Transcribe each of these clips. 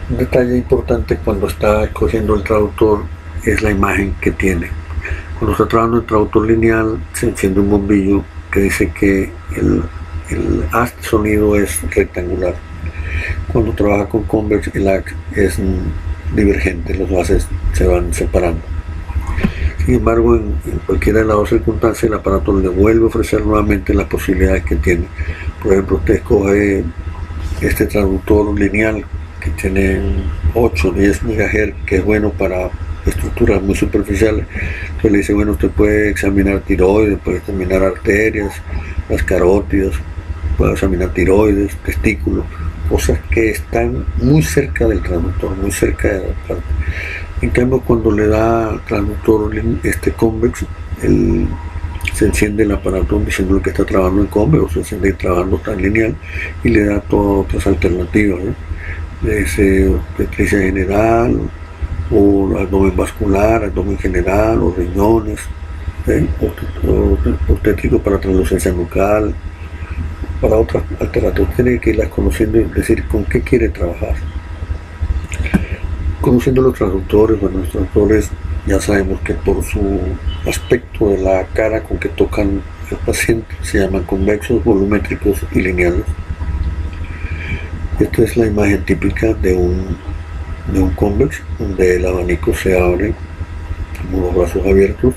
Un detalle importante cuando está escogiendo el traductor es la imagen que tiene. Cuando está trabajando en traductor lineal, se enciende un bombillo que dice que el haz de sonido es rectangular. Cuando trabaja con convex, el haz es divergente, los haces se van separando. Sin embargo, en cualquiera de las dos circunstancias, el aparato le vuelve a ofrecer nuevamente las posibilidades que tiene. Por ejemplo, usted escoge este traductor lineal que tiene 8 o 10 MHz, que es bueno para estructuras muy superficiales. Entonces le dice, bueno, usted puede examinar tiroides, puede examinar arterias, las carótidas, puede examinar tiroides, testículos, cosas que están muy cerca del traductor, muy cerca de la parte. En cambio, cuando le da al traductor convex, se enciende el aparato diciendo que está trabajando en convex, o se enciende trabajando tan lineal, y le da todas otras alternativas, ¿no? Le dice obstetricia general, o abdomen vascular, abdomen general, o riñones, obstétrico para translucencia nucal, para otras alternativas. Tiene que irlas conociendo y decir con qué quiere trabajar. Conociendo los traductores, bueno, los traductores ya sabemos que por su aspecto de la cara con que tocan al paciente se llaman convexos, volumétricos y lineales. Esta es la imagen típica de un convex, donde el abanico se abre como los brazos abiertos.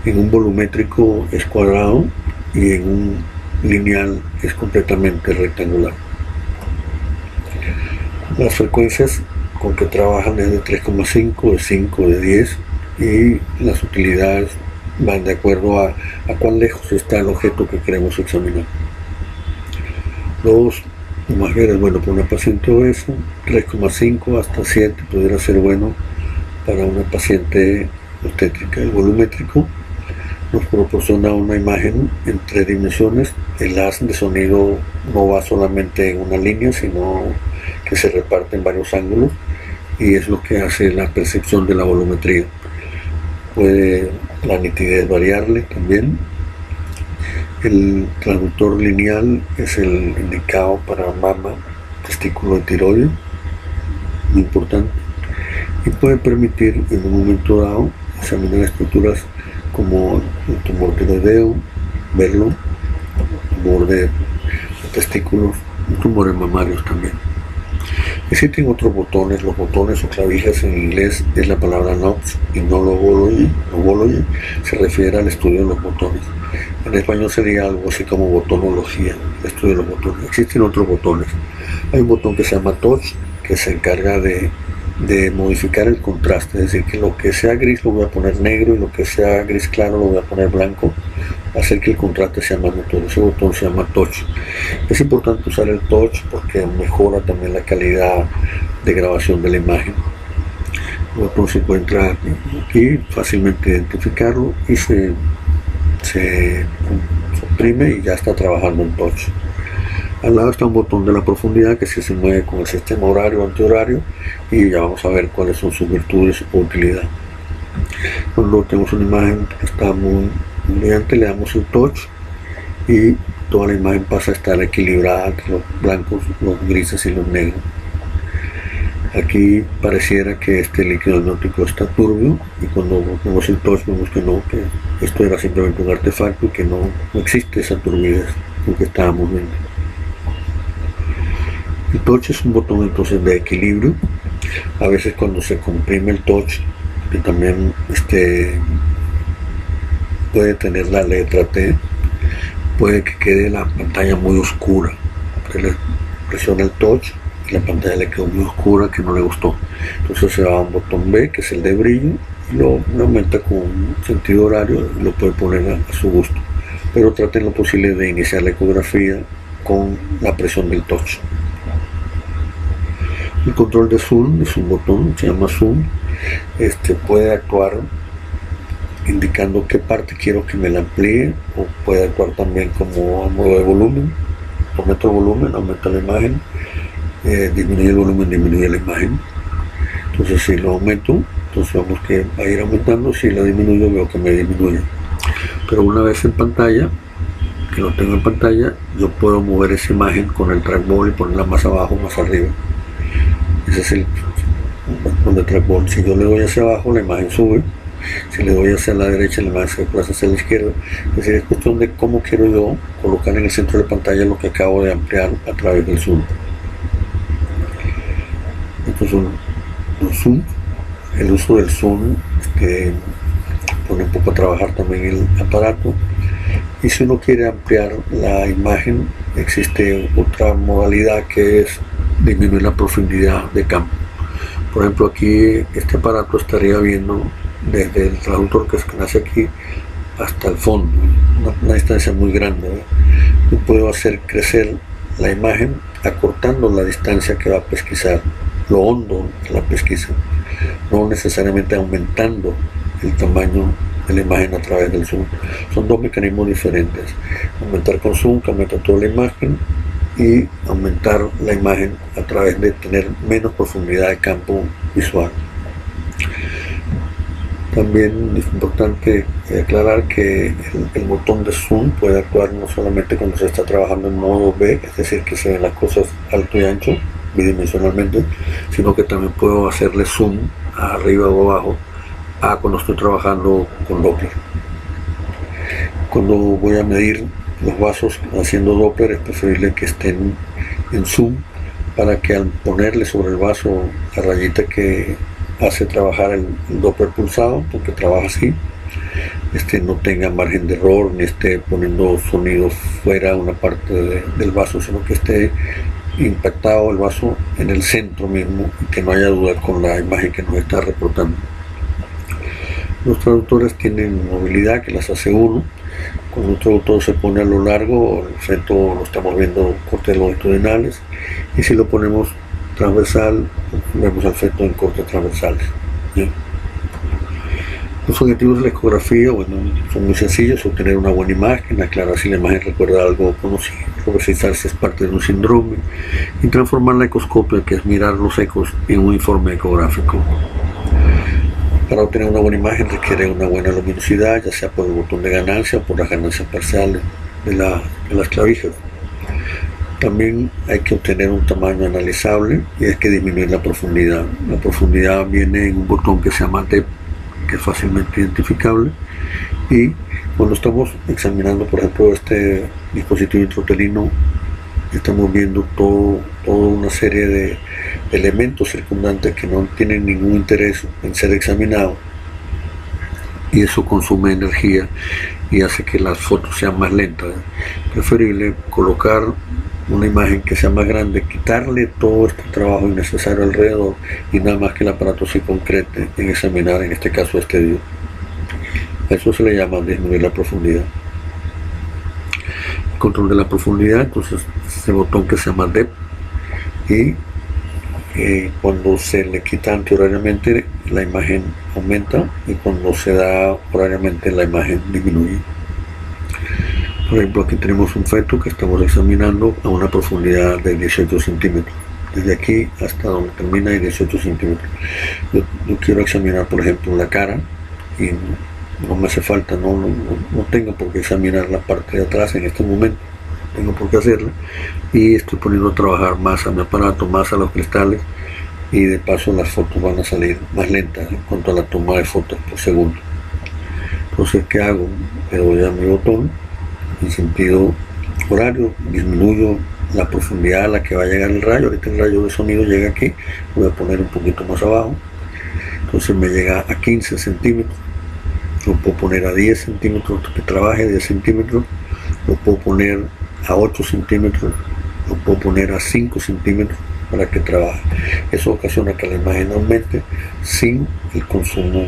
En un volumétrico es cuadrado y en un lineal es completamente rectangular. Las frecuencias con que trabajan es de 3,5, de 5, de 10, y las utilidades van de acuerdo a cuán lejos está el objeto que queremos examinar. Los imágenes, bueno, para una paciente obesa, 3,5 hasta 7 pudiera ser bueno para una paciente obstétrica. El volumétrico nos proporciona una imagen en 3 dimensiones. El haz de sonido no va solamente en una línea, sino que se reparte en varios ángulos, y es lo que hace la percepción de la volumetría. Puede la nitidez variarle también. El traductor lineal es el indicado para mama, testículo y tiroides, muy importante, y puede permitir en un momento dado examinar estructuras como el tumor tiroideo, verlo, tumor de testículos, tumores mamarios también. Existen otros botones, los botones o clavijas en inglés es la palabra knobs y knobology se refiere al estudio de los botones. En español sería algo así como botonología, el estudio de los botones. Existen otros botones. Hay un botón que se llama touch, que se encarga de modificar el contraste, es decir, que lo que sea gris lo voy a poner negro y lo que sea gris claro lo voy a poner blanco, hacer que el contraste sea más notorio. Ese botón se llama touch. Es importante usar el touch porque mejora también la calidad de grabación de la imagen. El botón se encuentra aquí, fácilmente identificarlo, y se oprime y ya está trabajando en touch. Al lado está un botón de la profundidad que se mueve con el sistema horario o antihorario, y ya vamos a ver cuáles son sus virtudes o utilidad. Cuando tenemos una imagen que está muy brillante, le damos el touch y toda la imagen pasa a estar equilibrada entre los blancos, los grises y los negros. Aquí pareciera que este líquido hipnótico está turbio, y cuando vemos el touch vemos que no, que esto era simplemente un artefacto y que no existe esa turbidez con que estábamos viendo. El touch es un botón entonces de equilibrio. A veces cuando se comprime el touch, que también puede tener la letra T, puede que quede la pantalla muy oscura. Se le presiona el touch y la pantalla le quedó muy oscura, que no le gustó. Entonces se va a un botón B, que es el de brillo, y lo aumenta con un sentido horario y lo puede poner a su gusto. Pero traten lo posible de iniciar la ecografía con la presión del touch. El control de zoom es un botón, se llama zoom. Puede actuar indicando qué parte quiero que me la amplíe, o puede actuar también como a modo de volumen. Aumento el volumen, aumenta la imagen, disminuye el volumen, disminuye la imagen. Entonces si lo aumento, entonces vemos que va a ir aumentando. Si la disminuyo, veo que me disminuye. Pero una vez en pantalla, que lo tengo en pantalla, yo puedo mover esa imagen con el trackball y ponerla más abajo, más arriba. Ese es el botón de trackball. Si yo le doy hacia abajo, la imagen sube. Si le doy hacia la derecha, la imagen se desplaza hacia la izquierda. Es decir, es cuestión de cómo quiero yo colocar en el centro de la pantalla lo que acabo de ampliar a través del zoom. Estos son los zoom. El uso del zoom pone un poco a trabajar también el aparato. Y si uno quiere ampliar la imagen, existe otra modalidad que es disminuir la profundidad de campo. Por ejemplo, aquí este aparato estaría viendo desde el traductor que nace aquí hasta el fondo, una distancia muy grande, ¿verdad? Yo puedo hacer crecer la imagen acortando la distancia que va a pesquisar, lo hondo de la pesquisa, no necesariamente aumentando el tamaño de la imagen a través del zoom. Son dos mecanismos diferentes: aumentar con zoom, que aumenta toda la imagen, y aumentar la imagen a través de tener menos profundidad de campo visual. También es importante aclarar que el botón de zoom puede actuar no solamente cuando se está trabajando en modo B, es decir, que se ven las cosas alto y ancho bidimensionalmente, sino que también puedo hacerle zoom arriba o abajo cuando estoy trabajando con Doppler. Cuando voy a medir los vasos haciendo Doppler, es preferible que estén en zoom, para que al ponerle sobre el vaso la rayita que hace trabajar el Doppler pulsado, porque trabaja así, no tenga margen de error, ni esté poniendo sonidos fuera una parte del vaso, sino que esté impactado el vaso en el centro mismo, y que no haya duda con la imagen que nos está reportando. Los traductores tienen movilidad que las hace uno. Cuando un traductor se pone a lo largo, el efecto lo estamos viendo cortes longitudinales, y si lo ponemos transversal, vemos el efecto en cortes transversales. ¿Sí? Los objetivos de la ecografía, bueno, son muy sencillos: obtener una buena imagen, aclarar si la imagen recuerda algo conocido, precisar si es parte de un síndrome, y transformar la ecoscopia, que es mirar los ecos, en un informe ecográfico. Para obtener una buena imagen requiere una buena luminosidad, ya sea por el botón de ganancia o por las ganancias parciales de las clavijas. También hay que obtener un tamaño analizable, y hay que disminuir la profundidad. La profundidad viene en un botón que se llama Depth, que es fácilmente identificable, y cuando estamos examinando, por ejemplo, este dispositivo intrauterino, estamos viendo toda una serie de elementos circundantes que no tienen ningún interés en ser examinados, y eso consume energía y hace que las fotos sean más lentas. Es preferible colocar una imagen que sea más grande, quitarle todo este trabajo innecesario alrededor, y nada más que el aparato se concrete en examinar, en este caso, este video. Eso se le llama disminuir la profundidad. Control de la profundidad, entonces ese botón que se llama Depth, y cuando se le quita antihorariamente, la imagen aumenta, y cuando se da horariamente, la imagen disminuye. Por ejemplo, aquí tenemos un feto que estamos examinando a una profundidad de 18 centímetros. Desde aquí hasta donde termina hay 18 centímetros. Yo quiero examinar, por ejemplo, la cara, y no me hace falta, no tengo por qué examinar la parte de atrás en este momento, tengo por qué hacerla, y estoy poniendo a trabajar más a mi aparato, más a los cristales, y de paso las fotos van a salir más lentas en cuanto a la toma de fotos por segundo. Entonces, ¿qué hago? Le doy a mi botón en sentido horario, disminuyo la profundidad a la que va a llegar el rayo. Ahorita el rayo de sonido llega aquí, voy a poner un poquito más abajo, entonces me llega a 15 centímetros. Lo puedo poner a 10 centímetros, que trabaje 10 centímetros, lo puedo poner a 8 centímetros, lo puedo poner a 5 centímetros para que trabaje. Eso ocasiona que la imagen aumente sin el consumo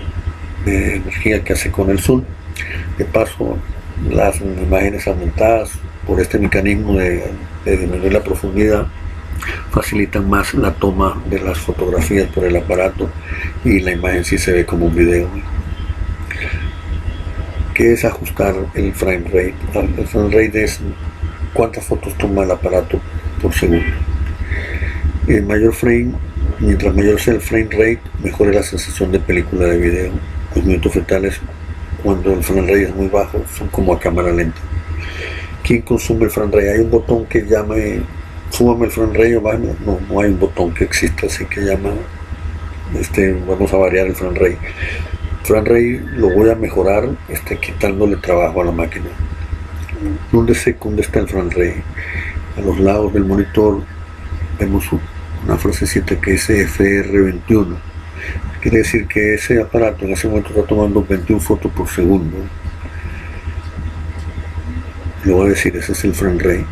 de energía que hace con el zoom. De paso, las imágenes aumentadas por este mecanismo de disminuir la profundidad facilitan más la toma de las fotografías por el aparato, y la imagen sí se ve como un video. ¿Qué es ajustar el frame rate? El frame rate es cuántas fotos toma el aparato por segundo. El mayor frame, mientras mayor sea el frame rate, mejor es la sensación de película de video. Los minutos fetales, cuando el frame rate es muy bajo, son como a cámara lenta. ¿Quién consume el frame rate? Hay un botón que llame súbame el frame rate o bájame, no hay un botón que exista así que llama, vamos a variar el frame rate. Frame rate lo voy a mejorar quitándole trabajo a la máquina. ¿Dónde está el frame rate? A los lados del monitor vemos una frasecita que dice FR21. Quiere decir que ese aparato en ese momento está tomando 21 fotos por segundo. Lo voy a decir, ese es el frame rate.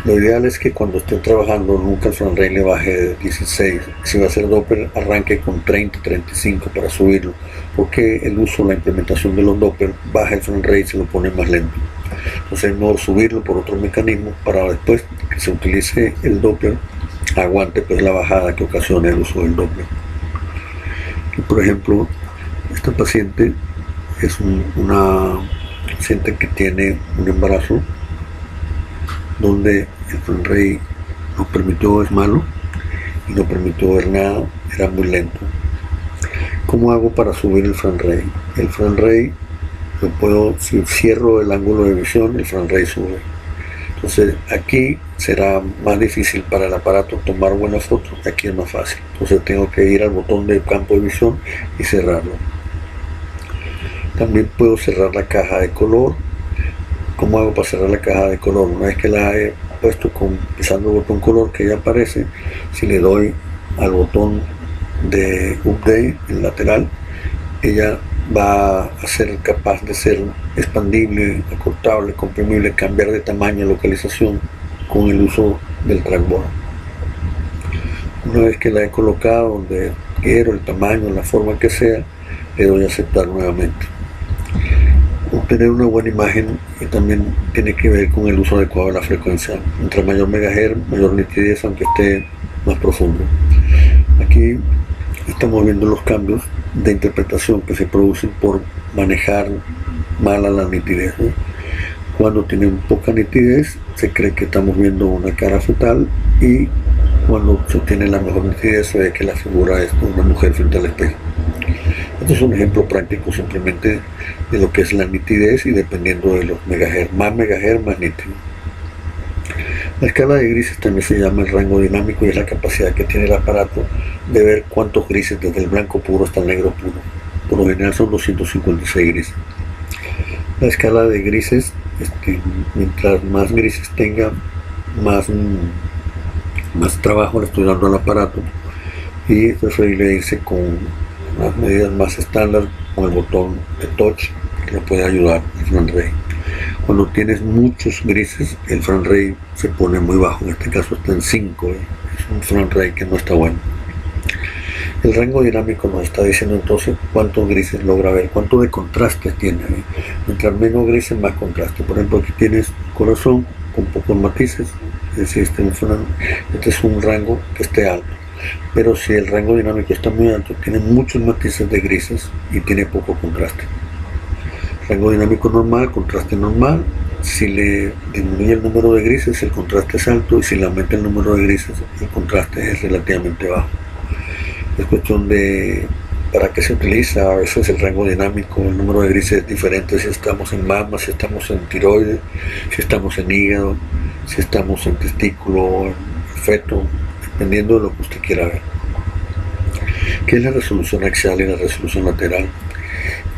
Lo ideal es que cuando esté trabajando nunca el frame rate le baje de 16. Si va a ser Doppler, arranque con 30, 35 para subirlo, porque el uso, la implementación de los Doppler baja el frame rate y se lo pone más lento. Entonces es mejor subirlo por otro mecanismo para después que se utilice el Doppler aguante pues la bajada que ocasiona el uso del Doppler. Y por ejemplo, esta paciente es una paciente que tiene un embarazo donde el frame rate no permitió ver malo y no permitió ver nada, era muy lento. ¿Cómo hago para subir el frame rate? El frame rate lo puedo, si cierro el ángulo de visión, el frame rate sube. Entonces aquí será más difícil para el aparato tomar buenas fotos, aquí es más fácil. Entonces tengo que ir al botón de campo de visión y cerrarlo. También puedo cerrar la caja de color. ¿Cómo hago para cerrar la caja de color? Una vez que la he puesto pisando el botón color que ya aparece, si le doy al botón de update, el lateral, ella va a ser capaz de ser expandible, acortable, comprimible, cambiar de tamaño, localización con el uso del trackball. Una vez que la he colocado donde quiero, el tamaño, la forma que sea, le doy a aceptar nuevamente. Obtener una buena imagen también tiene que ver con el uso adecuado de la frecuencia. Mientras mayor megahertz, mayor nitidez, aunque esté más profundo. Aquí estamos viendo los cambios de interpretación que se producen por manejar mala la nitidez, ¿no? Cuando tienen poca nitidez se cree que estamos viendo una cara fetal, y cuando se tiene la mejor nitidez se ve que la figura es una mujer frente al espejo. Este es un ejemplo práctico simplemente de lo que es la nitidez, y dependiendo de los megahertz, más nítido. La escala de grises también se llama el rango dinámico, y es la capacidad que tiene el aparato de ver cuántos grises, desde el blanco puro hasta el negro puro. Por lo general son 256 grises. La escala de grises, mientras más grises tenga, más trabajo le estoy dando al aparato, y es preferible irse con las medidas más estándar, con el botón de touch que le puede ayudar el frame rate. Cuando tienes muchos grises, el frame rate se pone muy bajo, en este caso está en 5, es un frame rate que no está bueno. El rango dinámico nos está diciendo entonces cuántos grises logra ver, cuánto de contraste tiene. Mientras menos grises, más contraste. Por ejemplo, aquí tienes corazón con pocos matices, es decir, este es un rango que esté alto. Pero si el rango dinámico está muy alto, tiene muchos matices de grises y tiene poco contraste. Rango dinámico normal, contraste normal. Si le disminuye el número de grises, el contraste es alto, y si le aumenta el número de grises, el contraste es relativamente bajo. Es cuestión de para qué se utiliza. A veces el rango dinámico, el número de grises es diferente si estamos en mama, si estamos en tiroides, si estamos en hígado, si estamos en testículo, en feto, dependiendo de lo que usted quiera ver. ¿Qué es la resolución axial y la resolución lateral?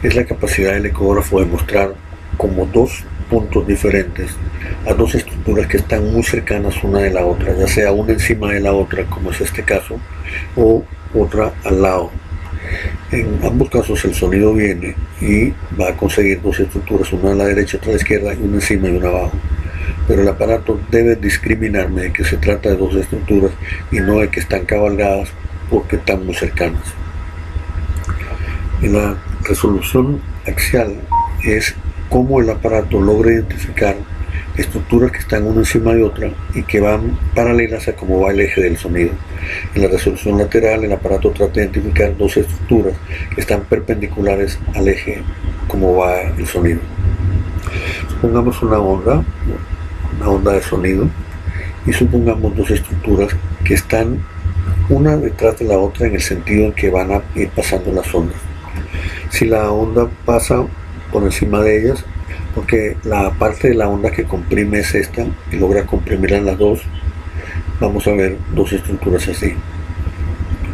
Es la capacidad del ecógrafo de mostrar como dos puntos diferentes a dos estructuras que están muy cercanas una de la otra, ya sea una encima de la otra, como es este caso, o otra al lado. En ambos casos el sonido viene y va a conseguir dos estructuras, una a la derecha, otra a la izquierda, y una encima y una abajo. Pero el aparato debe discriminarme de que se trata de dos estructuras y no de que están cabalgadas porque están muy cercanas. En la resolución axial es cómo el aparato logra identificar estructuras que están una encima de otra y que van paralelas a cómo va el eje del sonido. En la resolución lateral, el aparato trata de identificar dos estructuras que están perpendiculares al eje como va el sonido. Supongamos una onda de sonido, y supongamos dos estructuras que están una detrás de la otra en el sentido en que van a ir pasando las ondas. Si la onda pasa por encima de ellas, porque la parte de la onda que comprime es esta y logra comprimirla en las dos, vamos a ver dos estructuras así.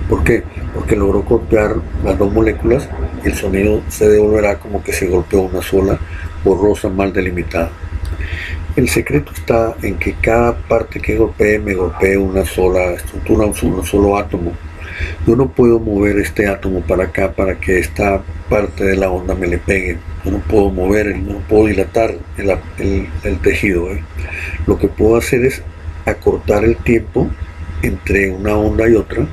¿Por qué? Porque logró golpear las dos moléculas y el sonido se devolverá como que se golpeó una sola, borrosa, mal delimitada. El secreto está en que cada parte que golpee me golpee una sola estructura, un solo átomo. Yo no puedo mover este átomo para acá para que esta parte de la onda me le pegue. Yo no puedo mover, no puedo dilatar el tejido. Lo que puedo hacer es acortar el tiempo entre una onda y otra,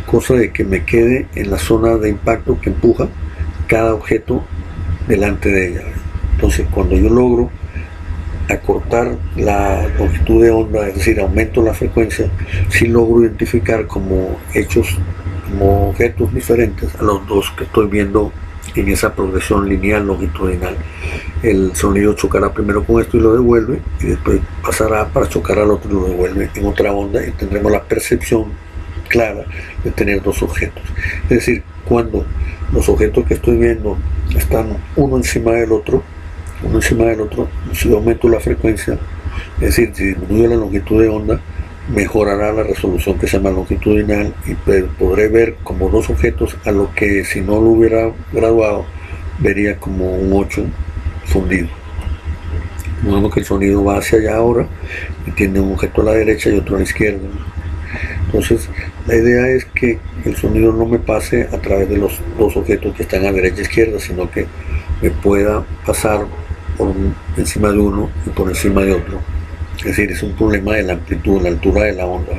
cosa de que me quede en la zona de impacto que empuja cada objeto delante de ella. Entonces, cuando yo logro acortar la longitud de onda, es decir, aumento la frecuencia, sí logro identificar como objetos diferentes a los dos que estoy viendo en esa progresión lineal longitudinal. El sonido chocará primero con esto y lo devuelve, y después pasará para chocar al otro y lo devuelve en otra onda, y tendremos la percepción clara de tener dos objetos. Es decir, cuando los objetos que estoy viendo están uno encima del otro, si aumento la frecuencia, es decir, si disminuyo la longitud de onda, mejorará la resolución que se llama longitudinal y podré ver como dos objetos a lo que si no lo hubiera graduado vería como un 8 fundido. Vemos que el sonido va hacia allá ahora y tiene un objeto a la derecha y otro a la izquierda. Entonces la idea es que el sonido no me pase a través de los dos objetos que están a derecha e izquierda, sino que me pueda pasar por encima de uno y por encima de otro. Es decir, es un problema de la amplitud, la altura de la onda.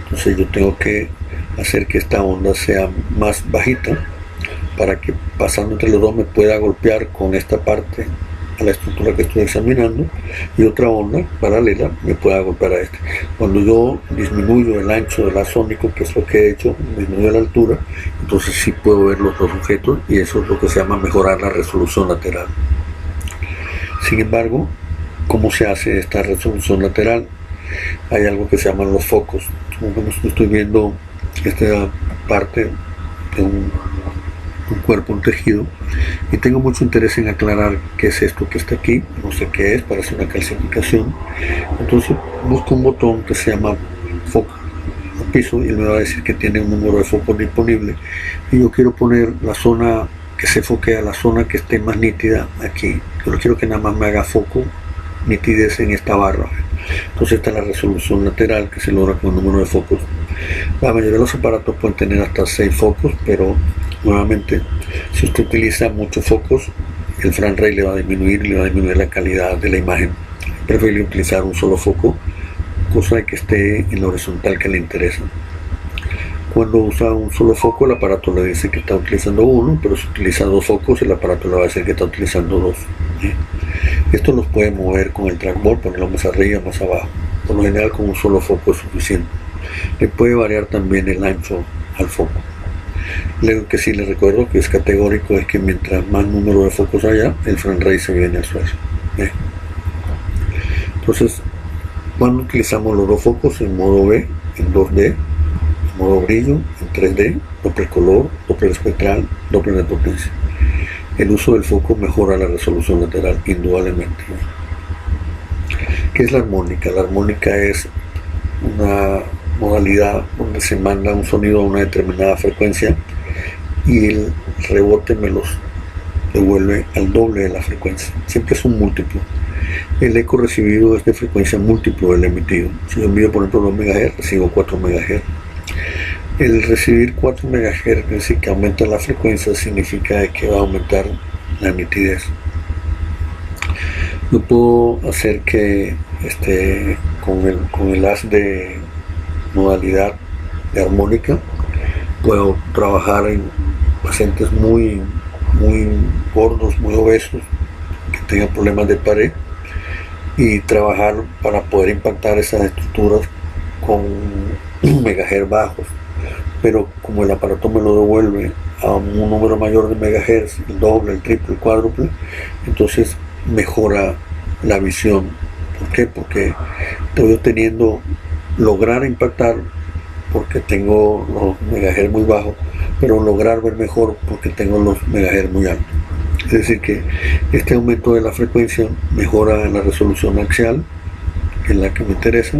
Entonces yo tengo que hacer que esta onda sea más bajita para que pasando entre los dos me pueda golpear con esta parte a la estructura que estoy examinando, y otra onda paralela me pueda golpear a este. Cuando yo disminuyo el ancho del sónico, que es lo que he hecho, disminuyo la altura, entonces sí puedo ver los dos objetos, y eso es lo que se llama mejorar la resolución lateral. Sin embargo, ¿cómo se hace esta resolución lateral? Hay algo que se llaman los focos. Como estoy viendo esta parte de un cuerpo, un tejido, y tengo mucho interés en aclarar qué es esto que está aquí. No sé qué es, parece una calcificación. Entonces busco un botón que se llama foco al piso y me va a decir que tiene un número de focos disponible, y yo quiero poner la zona que se foquea, la zona que esté más nítida aquí. Yo no quiero que nada más me haga foco, nitidez en esta barra. Entonces esta es la resolución lateral que se logra con el número de focos. La mayoría de los aparatos pueden tener hasta 6 focos, pero nuevamente, si usted utiliza muchos focos, el frame rate le va a disminuir la calidad de la imagen. Es preferible utilizar un solo foco, cosa de que esté en la horizontal que le interesa. Cuando usa un solo foco, el aparato le dice que está utilizando uno, pero si utiliza dos focos, el aparato le va a decir que está utilizando dos. Esto los puede mover con el trackball, ponerlo más arriba, más abajo. Por lo general, con un solo foco es suficiente. Le puede variar también el ancho al foco. Lo que sí les recuerdo que es categórico es que mientras más número de focos haya, el frame rate se viene al suelo. Entonces, cuando utilizamos los dos focos en modo B, en 2D, en modo brillo, en 3D, Doppler color, Doppler espectral, Doppler de potencia. El uso del foco mejora la resolución lateral, indudablemente. ¿Qué es la armónica? La armónica es una modalidad donde se manda un sonido a una determinada frecuencia y el rebote me los devuelve al doble de la frecuencia. Siempre es un múltiplo. El eco recibido es de frecuencia múltiplo del emitido. Si yo envío, por ejemplo, 2 MHz, recibo 4 MHz. El recibir 4 MHz, es decir, que aumenta la frecuencia, significa que va a aumentar la nitidez. Yo puedo hacer que con el haz de modalidad de armónica puedo trabajar en pacientes muy gordos, muy obesos, que tengan problemas de pared, y trabajar para poder impactar esas estructuras con megahertz bajos. Pero como el aparato me lo devuelve a un número mayor de megahertz, el doble, el triple, el cuádruple, entonces mejora la visión. ¿Por qué? Porque estoy obteniendo lograr impactar porque tengo los megahertz muy bajos, pero lograr ver mejor porque tengo los megahertz muy altos. Es decir que este aumento de la frecuencia mejora la resolución axial, que es la que me interesa,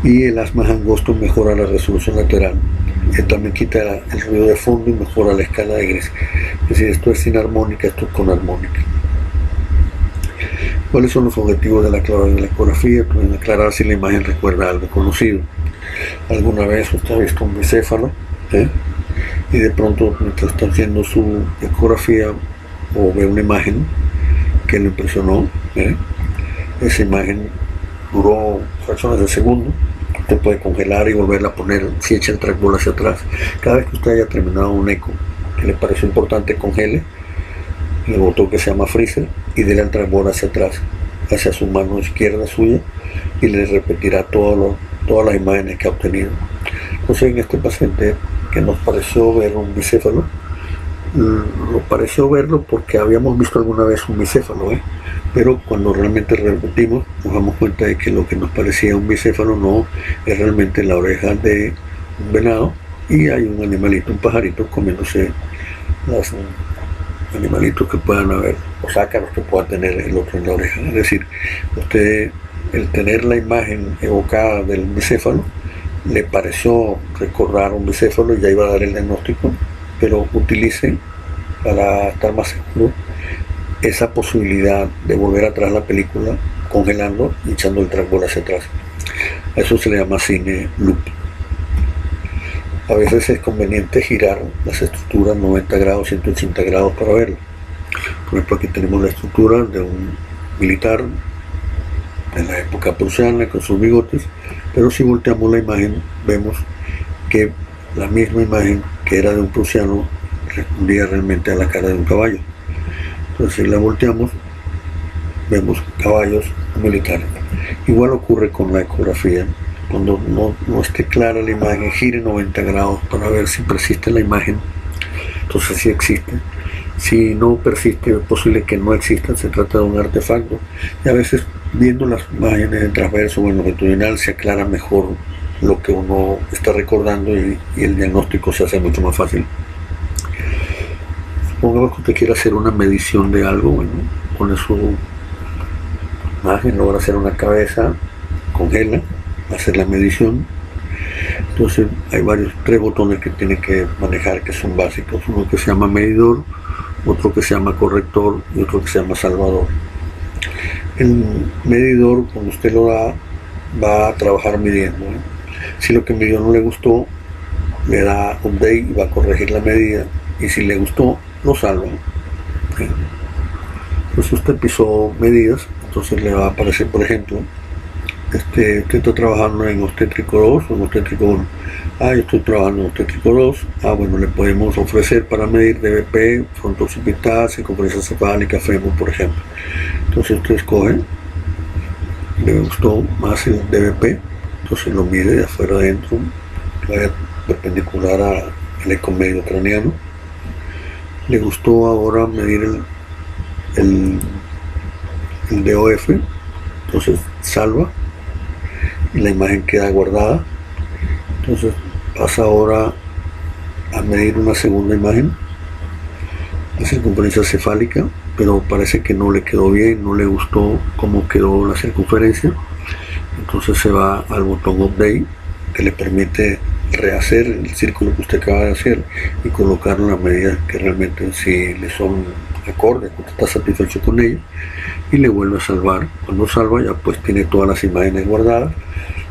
y el haz más angosto mejora la resolución lateral. También quita el ruido de fondo y mejora la escala de gris. Es decir, esto es sin armónica, esto es con armónica. ¿Cuáles son los objetivos de la ecografía? Pues aclarar si la imagen recuerda algo conocido. ¿Alguna vez usted ha visto un bicéfalo? Y de pronto, mientras está haciendo su ecografía o ve una imagen que lo impresionó, esa imagen duró fracciones de segundo, usted puede congelar y volverla a poner si echa el trackball hacia atrás. Cada vez que usted haya terminado un eco que le pareció importante, congele el botón que se llama freezer y dele al trackball hacia atrás, hacia su mano izquierda suya, y le repetirá todas las imágenes que ha obtenido. Entonces, en este paciente que nos pareció ver un bicéfalo, nos pareció verlo porque habíamos visto alguna vez un bicéfalo, pero cuando realmente repetimos nos damos cuenta de que lo que nos parecía un bicéfalo no es realmente la oreja de un venado, y hay un animalito, un pajarito comiéndose los animalitos que puedan haber, los ácaros que pueda tener el otro en la oreja. Es decir, usted, el tener la imagen evocada del bicéfalo, le pareció recordar un bicéfalo y ya iba a dar el diagnóstico, pero utilice, para estar más seguro, esa posibilidad de volver atrás la película, congelando y echando el trackball hacia atrás. A eso se le llama cine loop. A veces es conveniente girar las estructuras 90 grados, 180 grados para verlo. Por ejemplo, aquí tenemos la estructura de un militar de la época prusiana con sus bigotes, pero si volteamos la imagen vemos que la misma imagen que era de un prusiano respondía realmente a la cara de un caballo. Entonces, si la volteamos, vemos caballos militares. Igual ocurre con la ecografía. Cuando no esté clara la imagen, gire 90 grados para ver si persiste la imagen. Entonces, sí existe. Si no persiste, es posible que no exista, se trata de un artefacto. Y a veces, viendo las imágenes en transverso o en longitudinal, se aclara mejor lo que uno está recordando y el diagnóstico se hace mucho más fácil. Supongamos que usted quiere hacer una medición de algo, bueno, pone su imagen, logra hacer una cabeza, congela, hacer la medición. Entonces hay tres botones que tiene que manejar, que son básicos. Uno que se llama medidor, otro que se llama corrector y otro que se llama salvador. El medidor, cuando usted lo da, va a trabajar midiendo. Si lo que midió no le gustó, le da update y va a corregir la medida, y si le gustó, lo salva. Entonces usted pisó medidas, entonces le va a aparecer, por ejemplo, usted está trabajando en obstétrico 2 o en obstétrico 1. Yo estoy trabajando en obstétrico 2. Bueno, le podemos ofrecer para medir DBP, frontooccipital, circunferencia cefálica, fémur, por ejemplo. Entonces usted escoge, le gustó más el DBP, entonces lo mide de afuera adentro, vaya perpendicular al eco medio craneano. Le gustó ahora medir el DOF, entonces salva y la imagen queda guardada. Entonces pasa ahora a medir una segunda imagen, la circunferencia cefálica, pero parece que no le quedó bien, no le gustó cómo quedó la circunferencia. Entonces se va al botón Update, que le permite rehacer el círculo que usted acaba de hacer y colocarlo en las medidas que realmente sí le son acordes, que usted está satisfecho con ello, y le vuelve a salvar. Cuando salva, ya pues tiene todas las imágenes guardadas.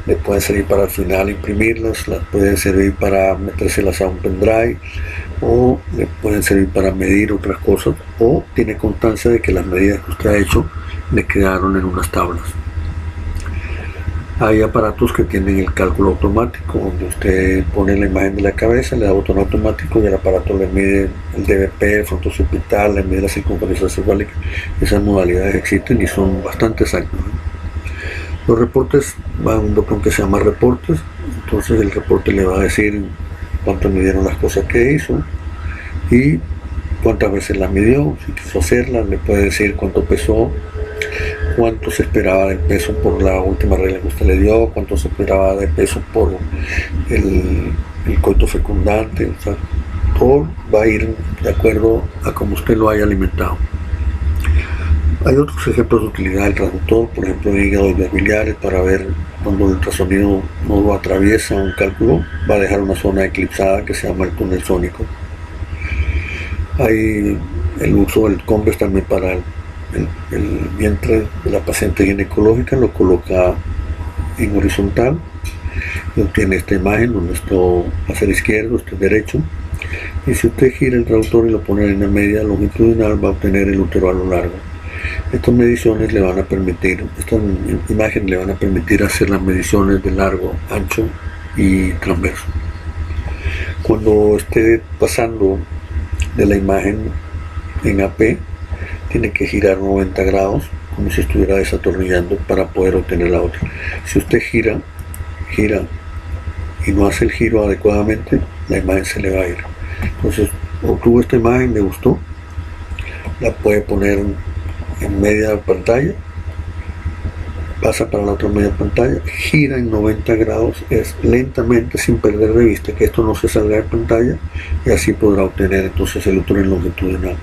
Le pueden servir para al final imprimirlas, las pueden servir para metérselas a un pendrive, o le pueden servir para medir otras cosas, o tiene constancia de que las medidas que usted ha hecho le quedaron en unas tablas. Hay aparatos que tienen el cálculo automático, donde usted pone la imagen de la cabeza, le da botón automático y el aparato le mide el DBP, el frontooccipital, le mide la circunferencia cefálica. Esas modalidades existen y son bastante exactas. Los reportes van a un botón que se llama reportes, entonces el reporte le va a decir cuánto midieron las cosas que hizo y cuántas veces las midió. Si quiso hacerlas, le puede decir cuánto pesó, cuánto se esperaba del peso por la última regla que usted le dio, cuánto se esperaba de peso por el coito fecundante. O sea, todo va a ir de acuerdo a cómo usted lo haya alimentado. Hay otros ejemplos de utilidad del traductor, por ejemplo, hígado y vías biliares para ver cuando el ultrasonido no lo atraviesa un cálculo, va a dejar una zona eclipsada que se llama el túnel sónico. Hay el uso del Convex también para el vientre de la paciente ginecológica, lo coloca en horizontal y obtiene esta imagen donde esto va a ser izquierdo, esto es derecho, y si usted gira el traductor y lo pone en la media longitudinal va a obtener el útero a lo largo. Estas mediciones le van a permitir, estas imágenes le van a permitir hacer las mediciones de largo, ancho y transverso. Cuando esté pasando de la imagen en AP, tiene que girar 90 grados como si estuviera desatornillando para poder obtener la otra. Si usted gira y no hace el giro adecuadamente, la imagen se le va a ir. Entonces, obtuvo esta imagen, le gustó, la puede poner en media pantalla, pasa para la otra media pantalla, gira en 90 grados, es lentamente, sin perder de vista que esto no se salga de pantalla, y así podrá obtener entonces el útero en longitudinal.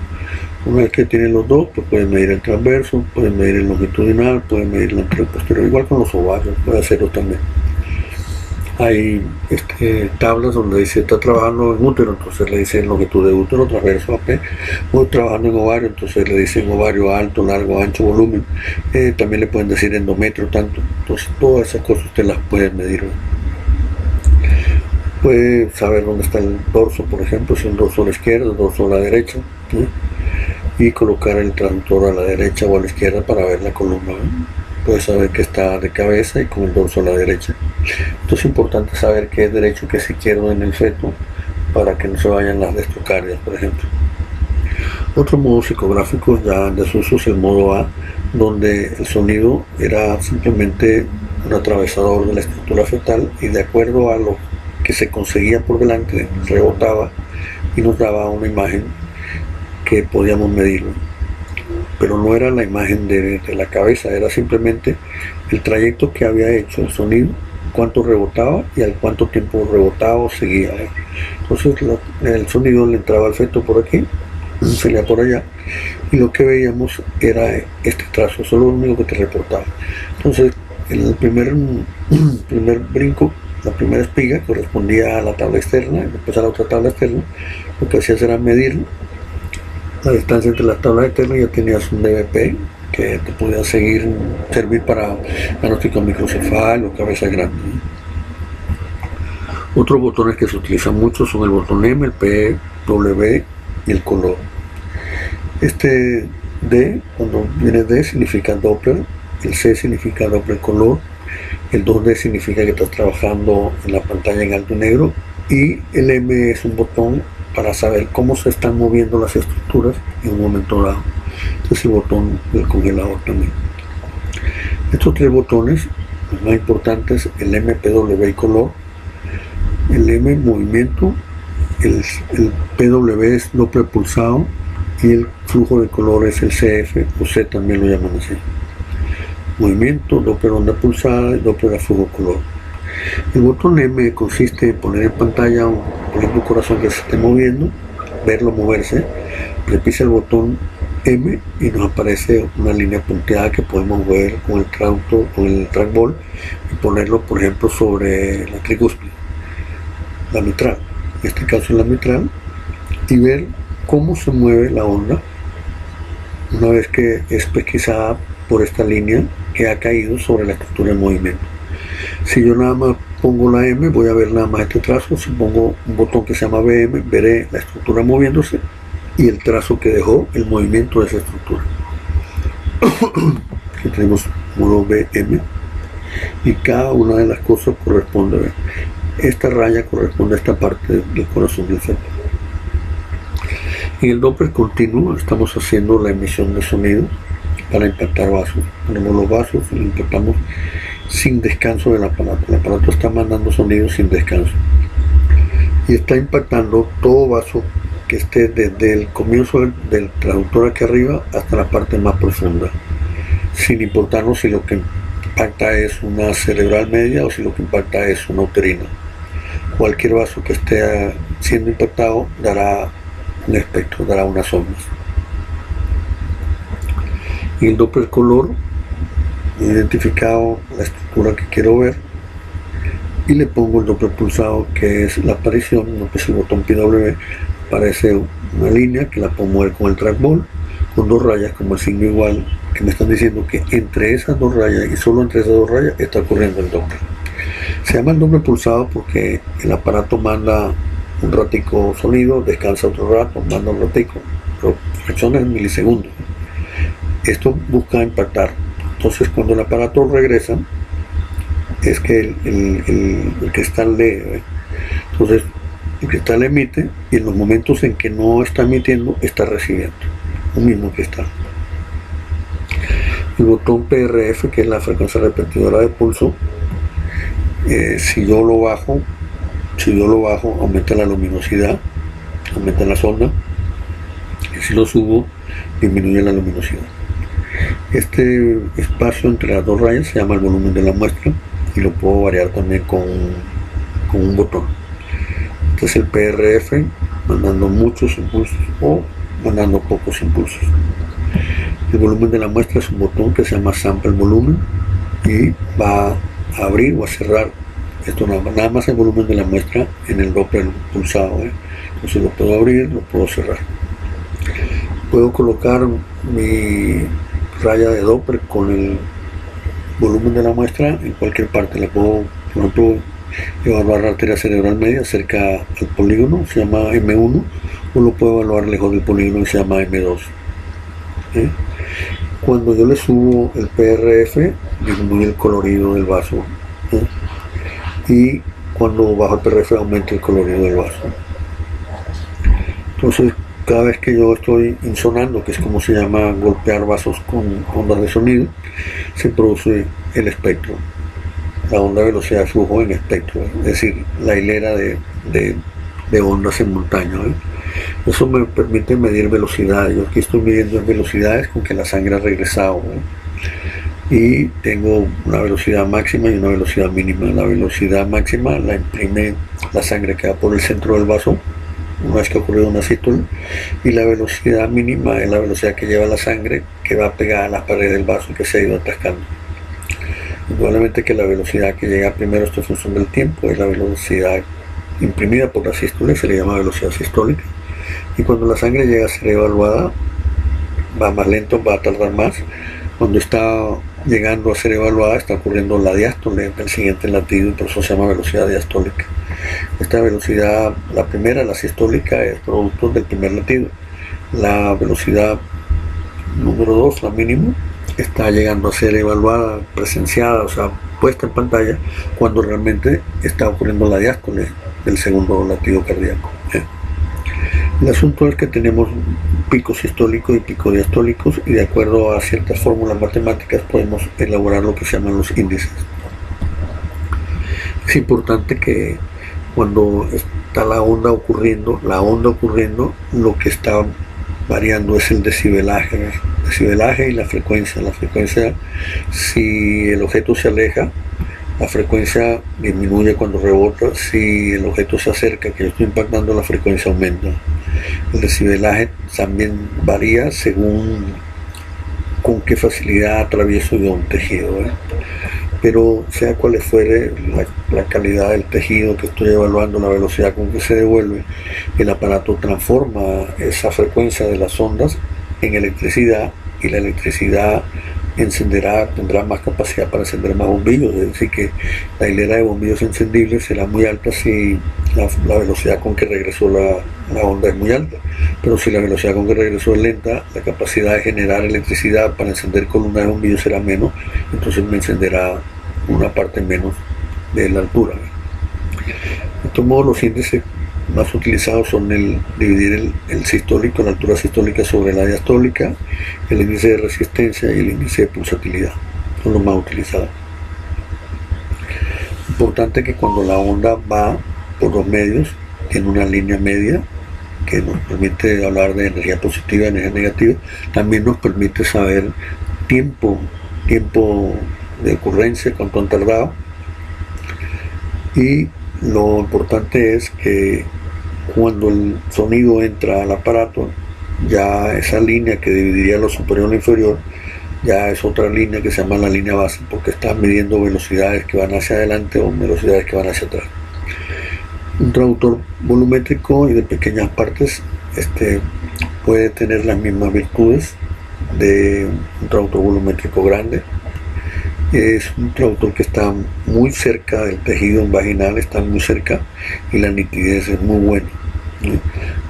Una vez que tiene los dos, pues puede medir el transverso, puede medir el longitudinal, puede medir el anterior posterior, igual con los ovarios, puede hacerlo también. Hay tablas donde dice está trabajando en útero, entonces le dicen longitud de útero, transverso AP, o trabajando en ovario, entonces le dicen ovario alto, largo, ancho, volumen. También le pueden decir endometrio, tanto. Entonces todas esas cosas usted las puede medir. Puede saber dónde está el dorso, por ejemplo, si el dorso a la izquierda, el dorso a la derecha, y colocar el traductor a la derecha o a la izquierda para ver la columna. Puede saber que está de cabeza y con el dorso a la derecha. Esto es importante saber qué es derecho y qué es izquierdo en el feto para que no se vayan las destrocardias, por ejemplo. Otro modo psicográfico ya en desuso es el modo A, donde el sonido era simplemente un atravesador de la estructura fetal y de acuerdo a lo que se conseguía por delante rebotaba y nos daba una imagen que podíamos medir. Pero no era la imagen de la cabeza, era simplemente el trayecto que había hecho el sonido, cuánto rebotaba y al cuánto tiempo rebotaba o seguía. Entonces el sonido le entraba al feto por aquí, salía por allá, y lo que veíamos era este trazo, solo lo único que te reportaba. Entonces el primer brinco, la primera espiga correspondía a la tabla externa, después a la otra tabla externa. Lo que hacías era medir la distancia entre las tablas externas, ya tenías un DBP que te podía servir para diagnóstico microcefal o cabeza grande. Otros botones que se utilizan mucho son el botón M, el P, W y el color. Este D, cuando viene D, significa Doppler, el C significa Doppler color, el 2D significa que estás trabajando en la pantalla en alto y negro, y el M es un botón para saber cómo se están moviendo las estructuras en un momento dado. Este es el botón del congelador también. Estos tres botones, los más importantes, el M, PW y color. El M, movimiento, el PW es Doppler pulsado y el flujo de color es el CF o C, también lo llaman así. Movimiento, Doppler onda pulsada y Doppler a flujo color. El botón M consiste en poner en pantalla por ejemplo, un corazón que se esté moviendo, verlo moverse, le pisa el botón M y nos aparece una línea punteada que podemos ver con el traductor, con el trackball, y ponerlo, por ejemplo, sobre la tricúspide, la mitral, en este caso la mitral, y ver cómo se mueve la onda una vez que es pesquisada por esta línea que ha caído sobre la estructura de movimiento. Si yo nada más pongo la M, voy a ver nada más este trazo. Si pongo un botón que se llama BM, veré la estructura moviéndose y el trazo que dejó el movimiento de esa estructura. Aquí tenemos modo BM y cada una de las cosas corresponde. Esta raya corresponde a esta parte del corazón del feto. En el Doppler continuo estamos haciendo la emisión de sonido para impactar vasos. Ponemos los vasos y impactamos sin descanso del aparato. El aparato está mandando sonido sin descanso y está impactando todo vaso que esté desde el comienzo del traductor aquí arriba hasta la parte más profunda, sin importarnos si lo que impacta es una cerebral media o si lo que impacta es una uterina. Cualquier vaso que esté siendo impactado dará un espectro, dará unas ondas. Y el Doppler color he identificado la estructura que quiero ver y le pongo el Doppler pulsado, que es la aparición. El botón PW aparece una línea que la puedo mover con el trackball con dos rayas como el signo igual, que me están diciendo que entre esas dos rayas y solo entre esas dos rayas está ocurriendo el Doppler. Se llama el Doppler pulsado porque el aparato manda un ratico sonido, descansa otro rato, manda un ratico, pero fracciones en milisegundos. Esto busca impactar. Entonces cuando el aparato regresa, es que el cristal lee. Entonces el cristal emite y en los momentos en que no está emitiendo, está recibiendo un mismo cristal. El botón PRF, que es la frecuencia repetidora de pulso, si yo lo bajo, aumenta la luminosidad, aumenta la onda, y si lo subo, disminuye la luminosidad. Este espacio entre las dos rayas se llama el volumen de la muestra y lo puedo variar también con un botón. Este es el PRF, mandando muchos impulsos o mandando pocos impulsos. El volumen de la muestra es un botón que se llama Sample Volumen y va a abrir o a cerrar. Esto nada más el volumen de la muestra en el Doppler pulsado. Entonces lo puedo abrir, lo puedo cerrar. Puedo colocar mi raya de Doppler con el volumen de la muestra en cualquier parte. La puedo, por ejemplo, evaluar la arteria cerebral media cerca al polígono, se llama M1, o lo puedo evaluar lejos del polígono y se llama M2. Cuando yo le subo el PRF, disminuye el colorido del vaso, y cuando bajo el PRF aumenta el colorido del vaso. Entonces, cada vez que yo estoy insonando, que es como se llama golpear vasos con ondas de sonido, se produce el espectro, la onda de velocidad de flujo en espectro, es decir, la hilera de ondas simultáneas. Eso me permite medir velocidades. Yo aquí estoy midiendo velocidades con que la sangre ha regresado, y tengo una velocidad máxima y una velocidad mínima. La velocidad máxima la imprime la sangre que va por el centro del vaso una vez que ha ocurrido una sístole, y la velocidad mínima es la velocidad que lleva la sangre que va pegada a las paredes del vaso y que se ha ido atascando. Indudablemente que la velocidad que llega primero, esta función del tiempo, es la velocidad imprimida por la sístole, se le llama velocidad sistólica, y cuando la sangre llega a ser evaluada va más lento, va a tardar más. Cuando está llegando a ser evaluada está ocurriendo la diástole del siguiente latido, y por eso se llama velocidad diastólica. Esta velocidad, la primera, la sistólica, es producto del primer latido. La velocidad número 2, la mínima, está llegando a ser evaluada, presenciada, o sea, puesta en pantalla, cuando realmente está ocurriendo la diástole del segundo latido cardíaco. El asunto es que tenemos picos sistólicos y picos diastólicos, y de acuerdo a ciertas fórmulas matemáticas podemos elaborar lo que se llaman los índices. Es importante que cuando está la onda ocurriendo, lo que está variando es el decibelaje y la frecuencia. La frecuencia, si el objeto se aleja, la frecuencia disminuye cuando rebota. Si el objeto se acerca, que yo estoy impactando, la frecuencia aumenta. El decibelaje también varía según con qué facilidad atravieso yo un tejido, pero sea cual fuere la calidad del tejido que estoy evaluando, la velocidad con que se devuelve, el aparato transforma esa frecuencia de las ondas en electricidad, y la electricidad tendrá más capacidad para encender más bombillos. Es decir, que la hilera de bombillos encendibles será muy alta si la velocidad con que regresó la onda es muy alta, pero si la velocidad con que regresó es lenta, la capacidad de generar electricidad para encender columnas de bombillos será menos, entonces me encenderá una parte menos de la altura. De todos modos, los índices más utilizados son dividir el sistólico, la altura sistólica sobre la diastólica, el índice de resistencia y el índice de pulsatilidad. Son los más utilizados. Importante que cuando la onda va por los medios, tiene una línea media que nos permite hablar de energía positiva y energía negativa. También nos permite saber tiempo de ocurrencia, cuánto han tardado. Y lo importante es que cuando el sonido entra al aparato, ya esa línea que dividiría lo superior y lo inferior ya es otra línea que se llama la línea base, porque está midiendo velocidades que van hacia adelante o velocidades que van hacia atrás. Un traductor volumétrico y de pequeñas partes puede tener las mismas virtudes de un traductor volumétrico grande. Es un traductor que está muy cerca del tejido vaginal, está muy cerca y la nitidez es muy buena.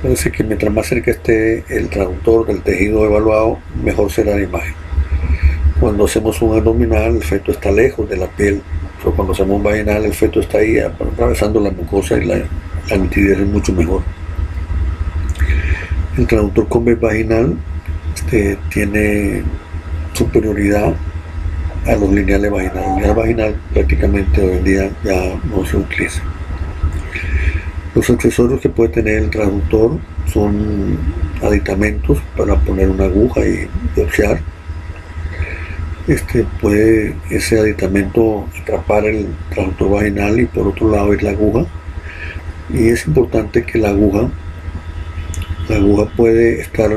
Parece que mientras más cerca esté el traductor del tejido evaluado, mejor será la imagen. Cuando hacemos un abdominal, el feto está lejos de la piel. O cuando hacemos un vaginal, el feto está ahí atravesando la mucosa y la nitidez es mucho mejor. El traductor convex vaginal tiene superioridad a los lineales vaginales. El lineal vaginal prácticamente hoy en día ya no se utiliza. Los accesorios que puede tener el traductor son aditamentos para poner una aguja y biopsiar. Puede ese aditamento atrapar el traductor vaginal y por otro lado ir la aguja. Y es importante que la aguja puede estar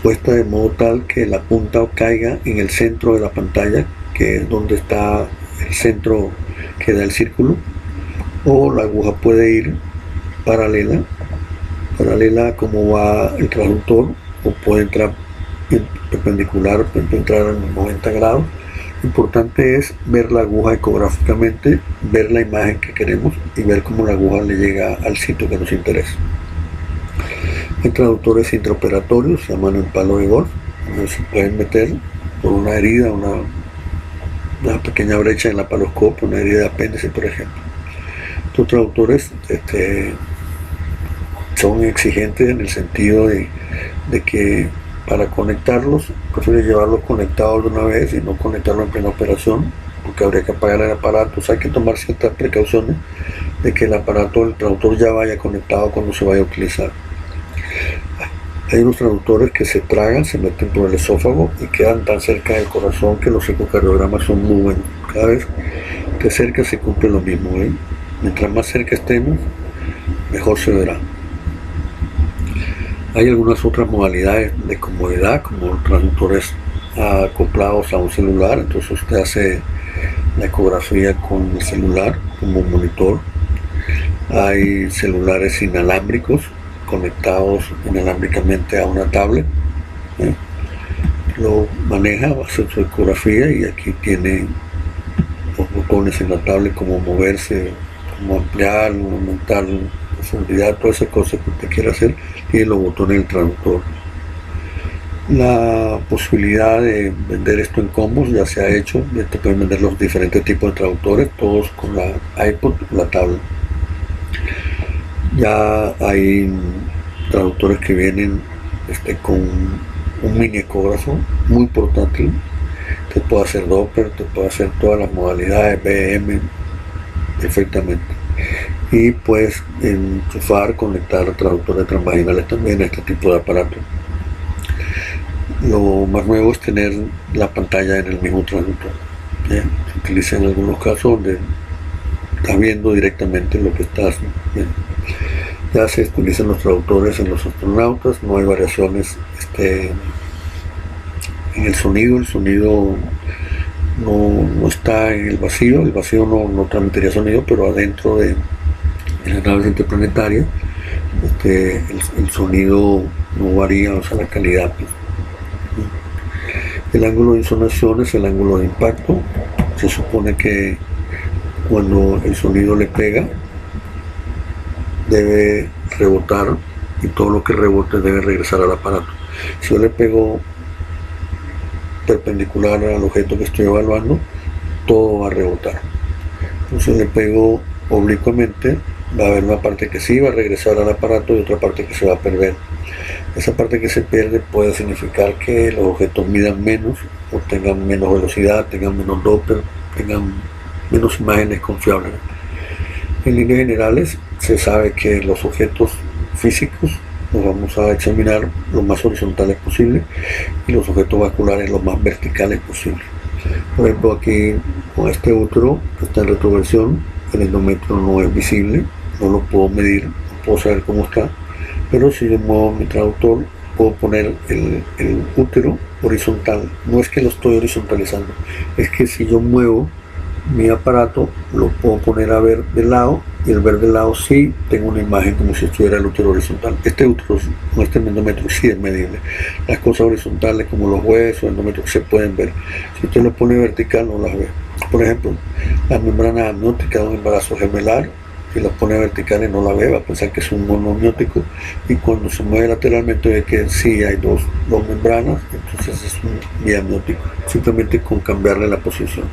puesta de modo tal que la punta caiga en el centro de la pantalla, que es donde está el centro que da el círculo, o la aguja puede ir paralela a como va el traductor, o puede entrar perpendicular, puede entrar en 90 grados. Lo importante es ver la aguja ecográficamente, ver la imagen que queremos y ver cómo la aguja le llega al sitio que nos interesa. Hay traductores intraoperatorios, se llaman el palo de golf, donde se pueden meter por una herida, una pequeña brecha en la paloscopia, una herida de apéndice, por ejemplo. Estos traductores son exigentes en el sentido de que para conectarlos, prefiero llevarlos conectados de una vez y no conectarlos en plena operación, porque habría que apagar el aparato. O sea, hay que tomar ciertas precauciones de que el aparato del traductor ya vaya conectado cuando se vaya a utilizar. Hay unos traductores que se tragan, se meten por el esófago y quedan tan cerca del corazón que los ecocardiogramas son muy buenos. Cada vez que cerca se cumple lo mismo, ¿eh? Mientras más cerca estemos, mejor se verá. Hay algunas otras modalidades de comodidad, como traductores acoplados a un celular. Entonces usted hace la ecografía con el celular como un monitor. Hay celulares inalámbricos conectados inalámbricamente a una tablet. Lo maneja, va a hacer su ecografía y aquí tiene los botones en la tablet, como moverse, como ampliar, aumentar profundidad, todas esas cosas que usted quiera hacer, tiene los botones del traductor. La posibilidad de vender esto en combos ya se ha hecho, te pueden vender los diferentes tipos de traductores, todos con la iPod, la tablet. Ya hay traductores que vienen con un mini ecógrafo muy portátil, te puede hacer Doppler, te puede hacer todas las modalidades BM perfectamente, y puedes enchufar, conectar traductores transvaginales también a este tipo de aparato. Lo más nuevo es tener la pantalla en el mismo traductor. Se utiliza en algunos casos donde estás viendo directamente lo que estás viendo. Ya se utilizan los traductores en los astronautas, no hay variaciones en el sonido no está en el vacío no transmitiría sonido, pero adentro de las naves interplanetarias el sonido no varía, o sea, la calidad. El ángulo de insonación es el ángulo de impacto. Se supone que cuando el sonido le pega debe rebotar y todo lo que rebote debe regresar al aparato. Si yo le pego perpendicular al objeto que estoy evaluando, todo va a rebotar. Entonces le pego oblicuamente, va a haber una parte que sí va a regresar al aparato y otra parte que se va a perder. Esa parte que se pierde puede significar que los objetos midan menos o tengan menos velocidad, tengan menos Doppler, tengan menos imágenes confiables. En líneas generales se sabe que los objetos físicos los vamos a examinar lo más horizontales posible y los objetos vasculares lo más verticales posible. Por ejemplo, aquí con este útero que está en retroversión, el endometrio no es visible, no lo puedo medir, no puedo saber cómo está, pero si yo muevo mi traductor puedo poner el útero horizontal. No es que lo estoy horizontalizando, es que si yo muevo mi aparato, lo puedo poner a ver de lado, y al ver de lado sí tengo una imagen como si estuviera el útero horizontal. Este útero con este endómetro sí es medible. Las cosas horizontales como los huesos, el endómetro se pueden ver. Si usted lo pone vertical no las ve. Por ejemplo, la membrana amniótica de un embarazo gemelar, si la pone verticales no la ve, va a pensar que es un monoamniótico, y cuando se mueve lateralmente ve que sí hay dos membranas, entonces es un biamniótico, simplemente con cambiarle la posición.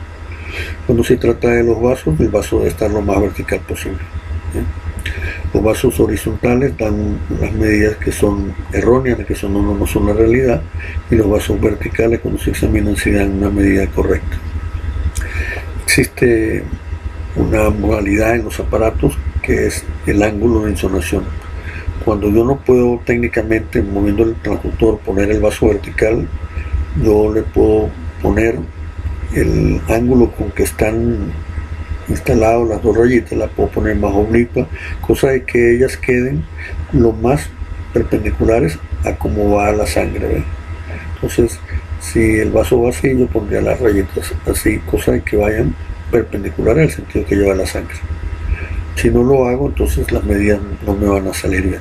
Cuando se trata de los vasos, el vaso debe estar lo más vertical posible. Los vasos horizontales dan las medidas que son erróneas, que no son la realidad, y los vasos verticales, cuando se examinan, sí dan una medida correcta. Existe una modalidad en los aparatos que es el ángulo de insonación. Cuando yo no puedo técnicamente, moviendo el transductor, poner el vaso vertical, yo le puedo poner el ángulo con que están instalados las dos rayitas, la puedo poner más oblicua, cosa de que ellas queden lo más perpendiculares a cómo va la sangre, ¿ve? Entonces, si el vaso va así, yo pondría las rayitas así, cosa de que vayan perpendiculares al sentido que lleva la sangre. Si no lo hago, entonces las medidas no me van a salir bien.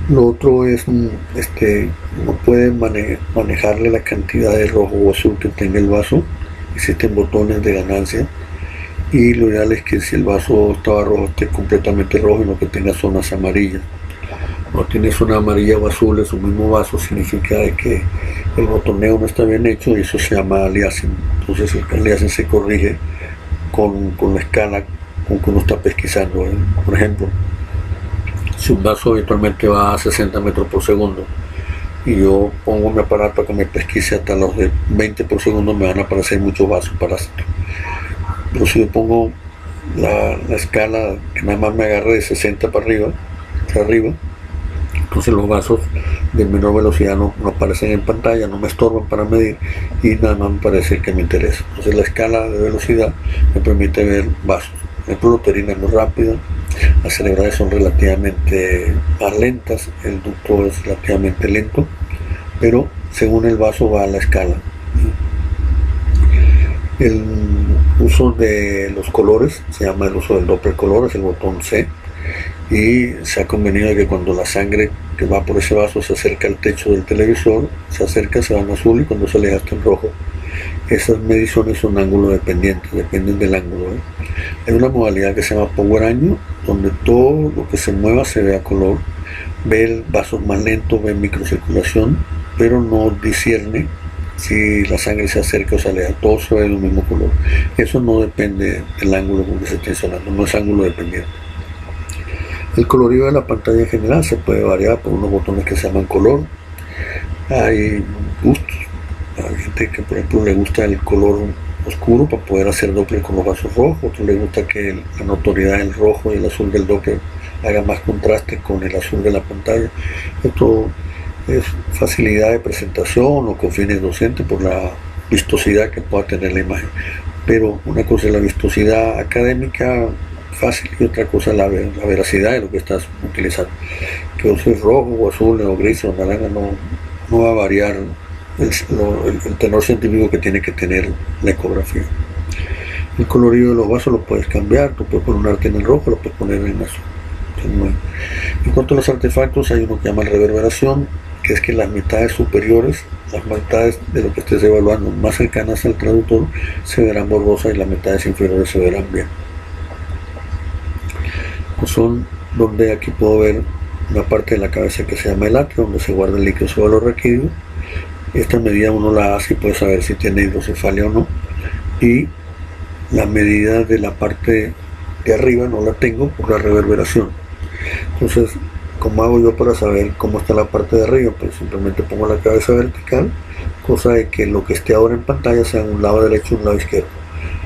Lo otro es, no puede manejarle la cantidad de rojo o azul que tenga el vaso. Existen botones de ganancia, y lo ideal es que si el vaso estaba rojo esté completamente rojo y no que tenga zonas amarillas. No tiene zona amarilla o azul en su mismo vaso, significa que el botoneo no está bien hecho, y eso se llama aliasing. Entonces el aliasing se corrige con la escala con que uno está pesquisando, ¿eh? Por ejemplo, si un vaso habitualmente va a 60 metros por segundo y yo pongo mi aparato a que me pesquise hasta los de 20 por segundo, me van a aparecer muchos vasos parásitos. Pero si yo pongo la escala que nada más me agarre de 60 para arriba, entonces los vasos de menor velocidad no aparecen en pantalla, no me estorban para medir, y nada más me parece el que me interesa. Entonces la escala de velocidad me permite ver vasos. Por ejemplo, la uterina es muy rápida, las cerebrales son relativamente más lentas, el ducto es relativamente lento, pero según el vaso va a la escala. El uso de los colores se llama el uso del Doppler color, es el botón C, y se ha convenido que cuando la sangre que va por ese vaso se acerca al techo del televisor, se acerca, se va en azul, y cuando se aleja está en rojo. Esas mediciones son ángulo dependientes, dependen del ángulo, ¿eh? Hay una modalidad que se llama Power Año, donde todo lo que se mueva se ve a color, ve el vaso más lento, ve microcirculación, pero no discierne si la sangre se acerca o se aleja, todo se ve del mismo color. Eso no depende del ángulo con que se esté instalando, no es ángulo dependiente. El colorido de la pantalla en general se puede variar por unos botones que se llaman color. Hay gustos. Hay gente que, por ejemplo, le gusta el color oscuro para poder hacer Doppler con los vasos rojos. Otro le gusta que la notoriedad del rojo y el azul del Doppler haga más contraste con el azul de la pantalla. Esto es facilidad de presentación o con fines docentes por la vistosidad que pueda tener la imagen. Pero una cosa es la vistosidad académica fácil, y otra cosa es la veracidad de lo que estás utilizando. Que uses rojo o azul o gris o naranja no va a variar el tenor científico que tiene que tener la ecografía. El colorido de los vasos lo puedes cambiar, tú puedes poner un arte en el rojo, lo puedes poner en azul. En cuanto a los artefactos, hay uno que llama reverberación, que es que las mitades superiores, las mitades de lo que estés evaluando más cercanas al traductor, se verán borrosas, y las mitades inferiores se verán bien. Son donde aquí puedo ver una parte de la cabeza que se llama el atrio, donde se guarda el líquido subarachnoideo. Esta medida uno la hace y puede saber si tiene hidrocefalia o no, y la medida de la parte de arriba no la tengo por la reverberación. Entonces, ¿cómo hago yo para saber cómo está la parte de arriba? Pues simplemente pongo la cabeza vertical, cosa de que lo que esté ahora en pantalla sea un lado derecho y un lado izquierdo.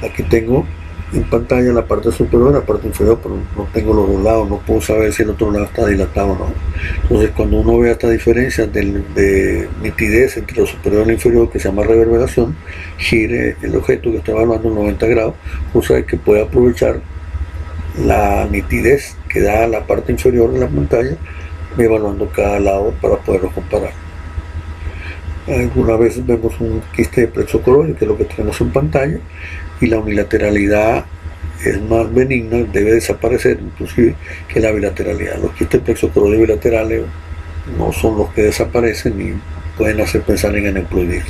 Aquí tengo en pantalla la parte superior y la parte inferior, pero no tengo los dos lados, no puedo saber si el otro lado está dilatado o no. Entonces, cuando uno ve esta diferencia de nitidez entre lo superior y lo inferior, que se llama reverberación, gire el objeto que está evaluando en 90 grados, cosa de que pueda aprovechar la nitidez que da la parte inferior de la pantalla, evaluando cada lado para poderlo comparar. Algunas veces vemos un quiste de plexo coroideo, que es lo que tenemos en pantalla, y la unilateralidad es más benigna, debe desaparecer inclusive que la bilateralidad. Los quistes plexo coroideo bilaterales no son los que desaparecen y pueden hacer pensar en aneuploidía.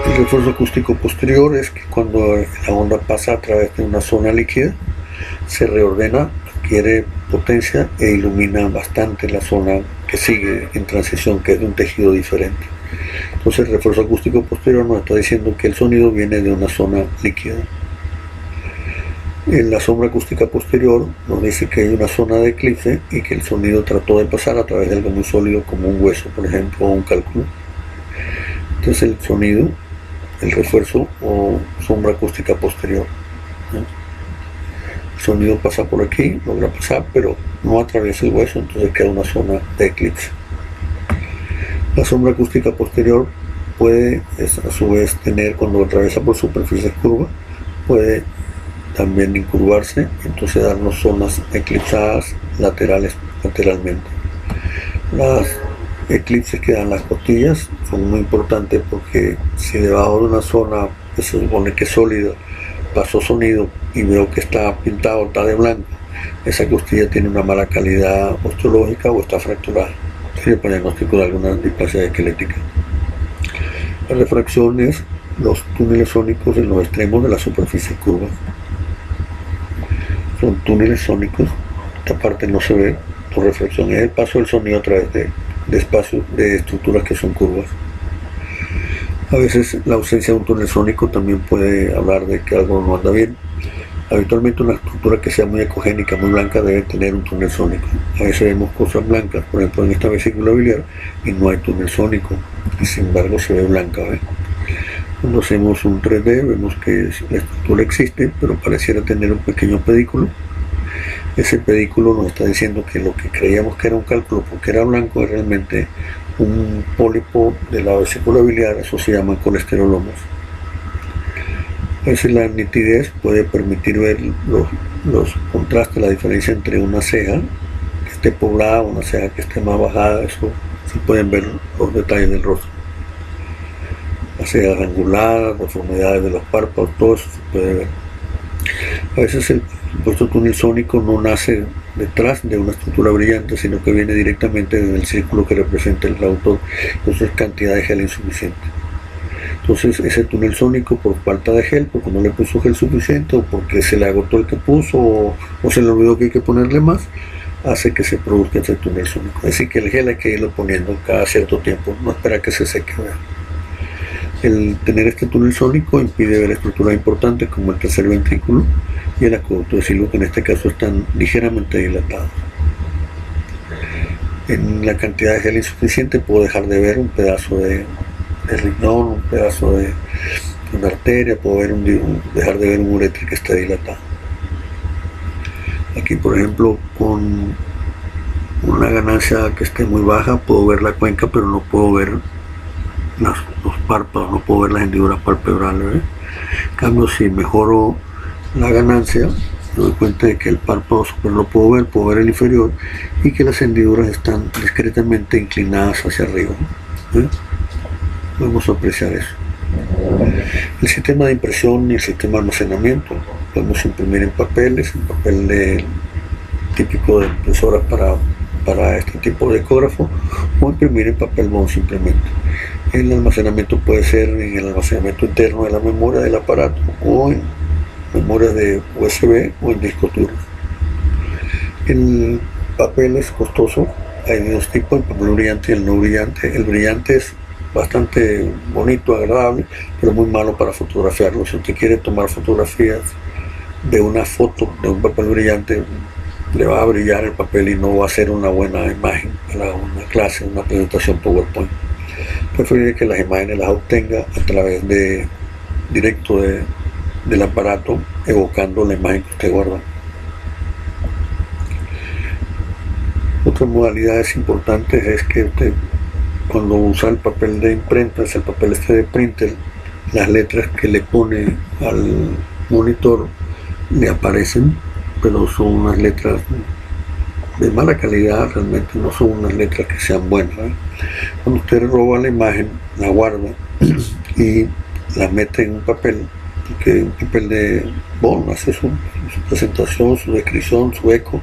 El refuerzo acústico posterior es que cuando la onda pasa a través de una zona líquida, se reordena, adquiere potencia e ilumina bastante la zona que sigue en transición, que es de un tejido diferente. Entonces el refuerzo acústico posterior nos está diciendo que el sonido viene de una zona líquida. En la sombra acústica posterior nos dice que hay una zona de eclipse y que el sonido trató de pasar a través de algo muy sólido como un hueso, por ejemplo, o un cálculo. Entonces el sonido, el refuerzo o sombra acústica posterior. El sonido pasa por aquí, logra pasar, pero no atraviesa el hueso, entonces queda una zona de eclipse. La sombra acústica posterior puede, a su vez, tener, cuando atraviesa por superficies curvas, puede también incurvarse, entonces darnos zonas eclipsadas lateralmente. Las eclipses que dan las costillas son muy importantes porque si debajo de una zona que se supone que es sólida pasó sonido y veo que está pintado, está de blanco, esa costilla tiene una mala calidad osteológica o está fracturada. Sirve para el diagnóstico de alguna displasia esquelética. La refracción es los túneles sónicos en los extremos de la superficie curva. Son túneles sónicos, esta parte no se ve, por reflexión es el paso del sonido a través de espacios, de estructuras que son curvas. A veces la ausencia de un túnel sónico también puede hablar de que algo no anda bien. Habitualmente una estructura que sea muy ecogénica, muy blanca, debe tener un túnel sónico. A veces vemos cosas blancas, por ejemplo en esta vesícula biliar, y no hay túnel sónico, y sin embargo se ve blanca. Cuando hacemos un 3D vemos que la estructura existe, pero pareciera tener un pequeño pedículo. Ese pedículo nos está diciendo que lo que creíamos que era un cálculo porque era blanco es realmente un pólipo de la vesícula biliar, eso se llama colesterolomos. A veces la nitidez puede permitir ver los contrastes, la diferencia entre una ceja que esté poblada o una ceja que esté más bajada, eso se pueden ver los detalles del rostro. Las cejas anguladas, deformidades de los párpados, todo eso se puede ver. A veces el supuesto túnel sónico no nace detrás de una estructura brillante, sino que viene directamente desde el círculo que representa el reautor, entonces cantidad de gel insuficiente. Entonces ese túnel sónico por falta de gel, porque no le puso gel suficiente, o porque se le agotó el que puso, o se le olvidó que hay que ponerle más, hace que se produzca ese túnel sónico. Es decir, que el gel hay que irlo poniendo cada cierto tiempo, no esperar que se seque. El tener este túnel sónico impide ver estructuras importantes como el tercer ventrículo y el acueducto de Silva, que en este caso están ligeramente dilatados. En la cantidad de gel insuficiente puedo dejar de ver un pedazo de riñón, un pedazo de una arteria, puedo dejar de ver un ureter que está dilatado. Aquí, por ejemplo, con una ganancia que esté muy baja, puedo ver la cuenca, pero no puedo ver los párpados, no puedo ver las hendiduras palpebrales. En cambio, si mejoro la ganancia, me doy cuenta de que el párpado superior lo puedo ver el inferior y que las hendiduras están discretamente inclinadas hacia arriba. Podemos apreciar eso. El sistema de impresión y el sistema de almacenamiento podemos imprimir en papel típico de impresoras para este tipo de ecógrafo, o imprimir en papel bond simplemente. El almacenamiento puede ser en el almacenamiento interno de la memoria del aparato, o en memorias de USB o en discos duros. El papel es costoso, hay dos tipos, el papel brillante y el no brillante. El brillante es bastante bonito, agradable, pero muy malo para fotografiarlo. Si usted quiere tomar fotografías de una foto de un papel brillante, le va a brillar el papel y no va a ser una buena imagen para una clase, una presentación PowerPoint. Preferiría que las imágenes las obtenga a través directo del aparato, evocando la imagen que usted guarda. Otras modalidades importantes es que usted, cuando usa el papel de imprenta, el papel de printer, las letras que le pone al monitor le aparecen, pero son unas letras de mala calidad, realmente no son unas letras que sean buenas. Cuando usted roba la imagen, la guarda y la mete en un papel, porque un papel de Bond hace su presentación, su descripción, su eco,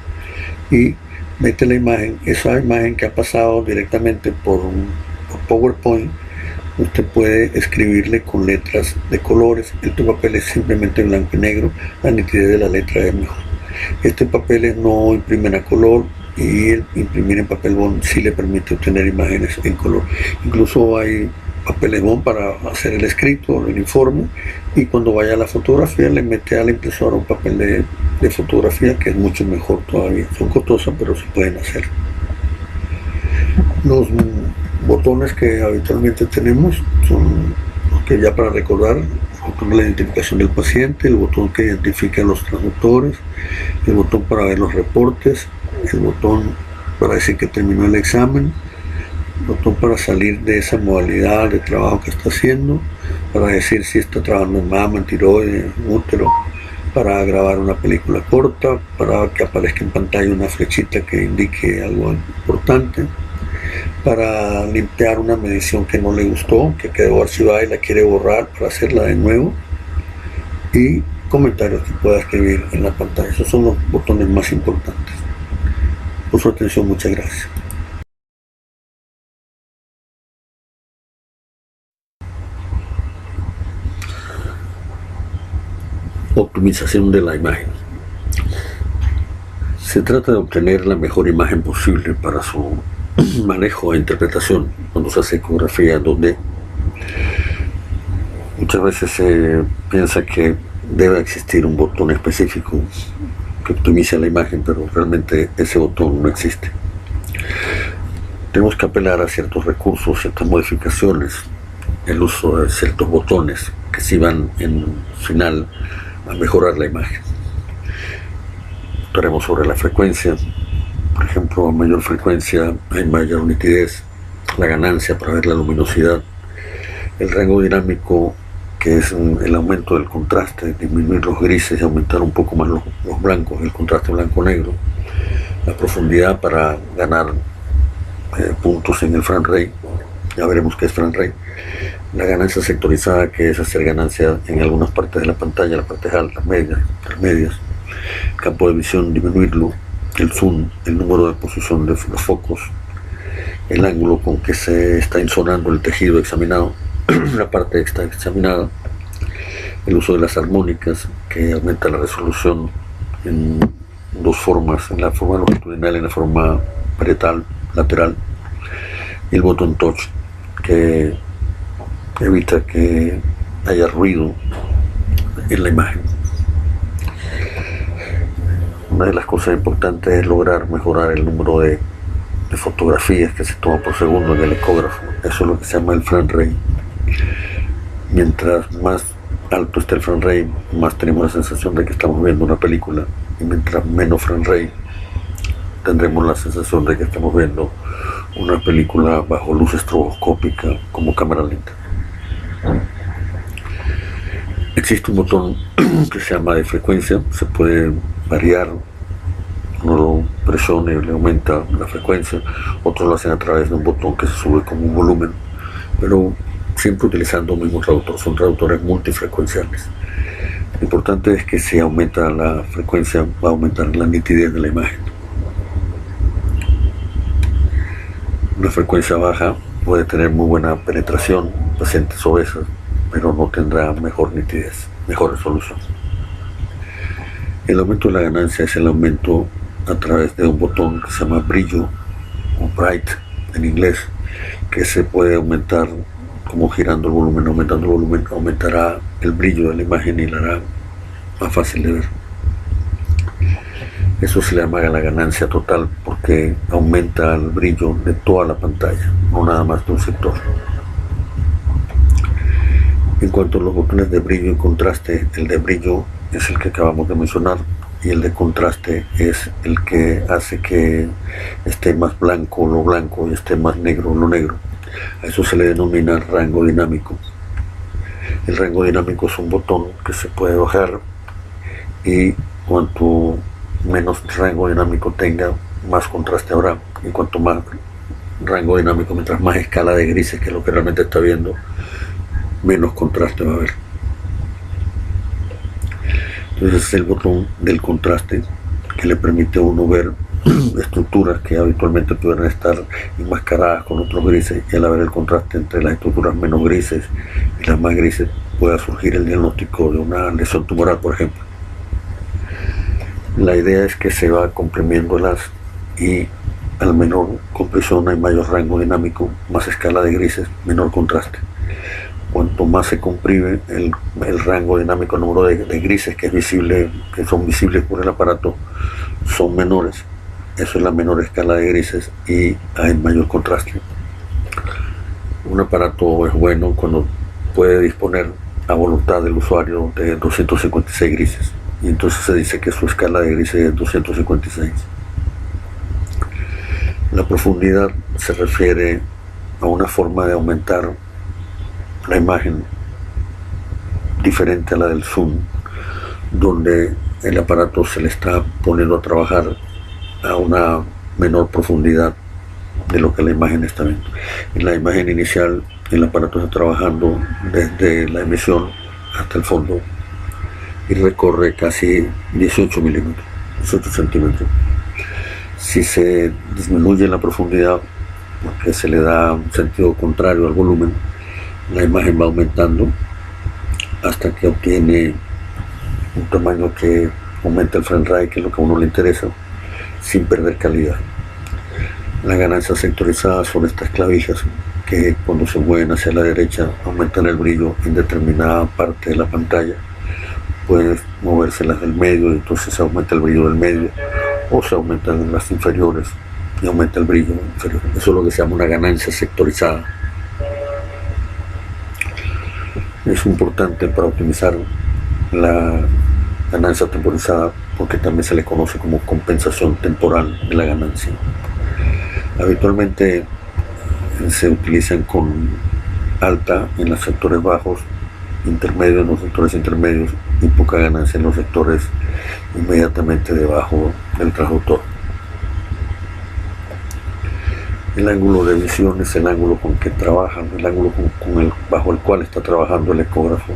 y mete la imagen, esa imagen que ha pasado directamente por PowerPoint, usted puede escribirle con letras de colores. Este papel es simplemente blanco y negro, la nitidez de la letra es mejor. Este papel no imprimen a color, y el imprimir en papel bond sí le permite obtener imágenes en color. Incluso hay papeles bond para hacer el escrito, el informe, y cuando vaya a la fotografía le mete a la impresora un papel de fotografía, que es mucho mejor todavía. Son costosas, pero se pueden hacer. Los botones que habitualmente tenemos son los que, ya para recordar, el botón de la identificación del paciente, el botón que identifica a los traductores, el botón para ver los reportes, el botón para decir que terminó el examen, el botón para salir de esa modalidad de trabajo que está haciendo, para decir si está trabajando en mama, en tiroides, en útero, para grabar una película corta, para que aparezca en pantalla una flechita que indique algo importante, para limpiar una medición que no le gustó, que quedó archivada y la quiere borrar para hacerla de nuevo, y comentarios que pueda escribir en la pantalla. Esos son los botones más importantes. Por su atención, muchas gracias. Optimización de la imagen. Se trata de obtener la mejor imagen posible para su manejo e interpretación cuando se hace ecografía 2D. Muchas veces se piensa que debe existir un botón específico que optimice la imagen, pero realmente ese botón no existe. Tenemos que apelar a ciertos recursos, ciertas modificaciones, el uso de ciertos botones que sí van en final a mejorar la imagen. Hablaremos sobre la frecuencia. Por ejemplo, a mayor frecuencia hay mayor nitidez, la ganancia para ver la luminosidad, el rango dinámico, que es el aumento del contraste, disminuir los grises y aumentar un poco más los blancos, el contraste blanco-negro, la profundidad para ganar puntos en el frame rate, ya veremos qué es frame rate, la ganancia sectorizada, que es hacer ganancia en algunas partes de la pantalla, las partes altas, medias, intermedias, campo de visión, disminuirlo, el zoom, el número de posición de los focos, el ángulo con que se está ensonando el tejido examinado, la parte que está examinada, el uso de las armónicas, que aumenta la resolución en dos formas, en la forma longitudinal y en la forma parietal, lateral, y el botón touch, que evita que haya ruido en la imagen. Una de las cosas importantes es lograr mejorar el número de fotografías que se toman por segundo en el ecógrafo. Eso es lo que se llama el frame rate. Mientras más alto esté el frame rate, más tenemos la sensación de que estamos viendo una película, y mientras menos frame rate, tendremos la sensación de que estamos viendo una película bajo luz estroboscópica como cámara lenta. Existe un botón que se llama de frecuencia, se puede variar, uno lo presiona y le aumenta la frecuencia, otros lo hacen a través de un botón que se sube como un volumen, pero siempre utilizando el mismo traductor, son traductores multifrecuenciales. Lo importante es que si aumenta la frecuencia, va a aumentar la nitidez de la imagen. Una frecuencia baja puede tener muy buena penetración, pacientes obesos, pero no tendrá mejor nitidez, mejor resolución. El aumento de la ganancia es el aumento a través de un botón que se llama brillo, o bright en inglés, que se puede aumentar como girando el volumen, aumentando el volumen, aumentará el brillo de la imagen y la hará más fácil de ver. Eso se le llama la ganancia total, porque aumenta el brillo de toda la pantalla, no nada más de un sector. En cuanto a los botones de brillo y contraste, el de brillo es el que acabamos de mencionar, y el de contraste es el que hace que esté más blanco lo blanco y esté más negro lo negro. A eso se le denomina rango dinámico. El rango dinámico es un botón que se puede bajar, y cuanto menos rango dinámico tenga, más contraste habrá. Y cuanto más rango dinámico, mientras más escala de grises, que es lo que realmente está viendo, menos contraste va a haber. Entonces es el botón del contraste que le permite a uno ver estructuras que habitualmente pueden estar enmascaradas con otros grises, y al haber el contraste entre las estructuras menos grises y las más grises pueda surgir el diagnóstico de una lesión tumoral, por ejemplo. La idea es que se va comprimiéndolas y al menor compresión hay mayor rango dinámico, más escala de grises, menor contraste. Cuanto más se comprime el rango dinámico, el número de grises que es visible, que son visibles por el aparato, son menores. Eso es la menor escala de grises y hay mayor contraste. Un aparato es bueno cuando puede disponer a voluntad del usuario de 256 grises, y entonces se dice que su escala de grises es 256. La profundidad se refiere a una forma de aumentar la imagen diferente a la del zoom, donde el aparato se le está poniendo a trabajar a una menor profundidad de lo que la imagen está viendo. En la imagen inicial el aparato está trabajando desde la emisión hasta el fondo y recorre casi 18 milímetros, 18 centímetros. Si se disminuye la profundidad, porque se le da un sentido contrario al volumen, la imagen va aumentando hasta que obtiene un tamaño que aumenta el frame rate, que es lo que a uno le interesa, sin perder calidad. Las ganancias sectorizadas son estas clavijas que cuando se mueven hacia la derecha aumentan el brillo en determinada parte de la pantalla. Pueden movérselas del medio y entonces se aumenta el brillo del medio, o se aumentan las inferiores y aumenta el brillo inferior. Eso es lo que se llama una ganancia sectorizada. Es importante para optimizar la ganancia temporizada porque también se le conoce como compensación temporal de la ganancia. Habitualmente se utilizan con alta en los sectores bajos, intermedio en los sectores intermedios y poca ganancia en los sectores inmediatamente debajo del transductor. El ángulo de visión es el ángulo con que trabajan, el ángulo bajo el cual está trabajando el ecógrafo.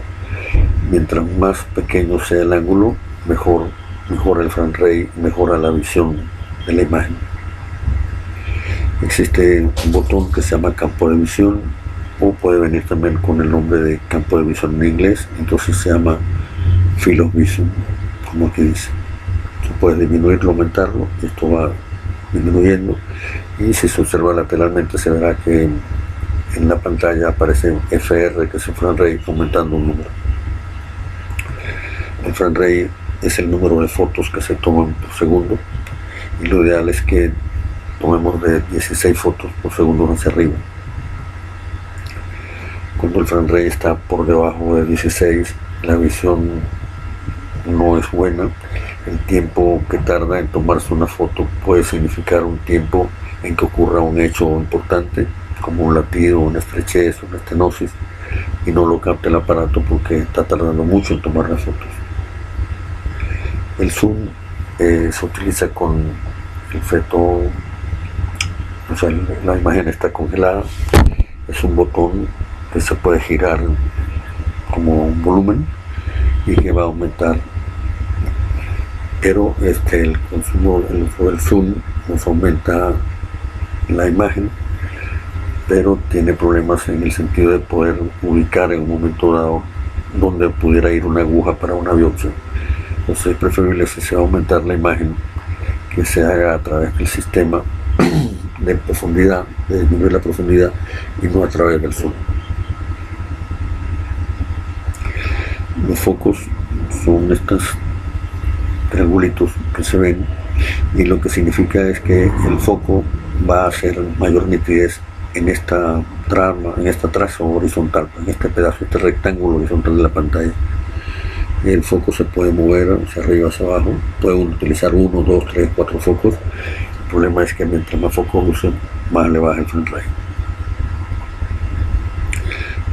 Mientras más pequeño sea el ángulo, mejora el frame rate, mejora la visión de la imagen. Existe un botón que se llama campo de visión, o puede venir también con el nombre de campo de visión en inglés, entonces se llama field of vision, como aquí dice. Tú puedes disminuirlo, aumentarlo, y esto va disminuyendo, y si se observa lateralmente se verá que en la pantalla aparece FR, que es el frame rate, aumentando un número. El frame rate es el número de fotos que se toman por segundo, y lo ideal es que tomemos de 16 fotos por segundo hacia arriba. Cuando el frame rate está por debajo de 16, la visión no es buena. El tiempo que tarda en tomarse una foto puede significar un tiempo en que ocurra un hecho importante, como un latido, una estrechez, una estenosis, y no lo capta el aparato porque está tardando mucho en tomar las fotos. El zoom se utiliza con el feto, o sea, la imagen está congelada. Es un botón que se puede girar como un volumen y que va a aumentar, pero el consumo, el uso del zoom nos aumenta la imagen, pero tiene problemas en el sentido de poder ubicar en un momento dado donde pudiera ir una aguja para una biopsia. Entonces es preferible, si se va a aumentar la imagen, que se haga a través del sistema de profundidad, de disminuir la profundidad, y no a través del zoom. Los focos son estos triangulitos que se ven, y lo que significa es que el foco va a hacer mayor nitidez en esta trama, en esta trazo horizontal, en este pedazo, este rectángulo horizontal de la pantalla. El foco se puede mover hacia arriba, hacia abajo, puede utilizar 1, 2, 3, 4 focos. El problema es que mientras más focos usen, más le baja el frame rate.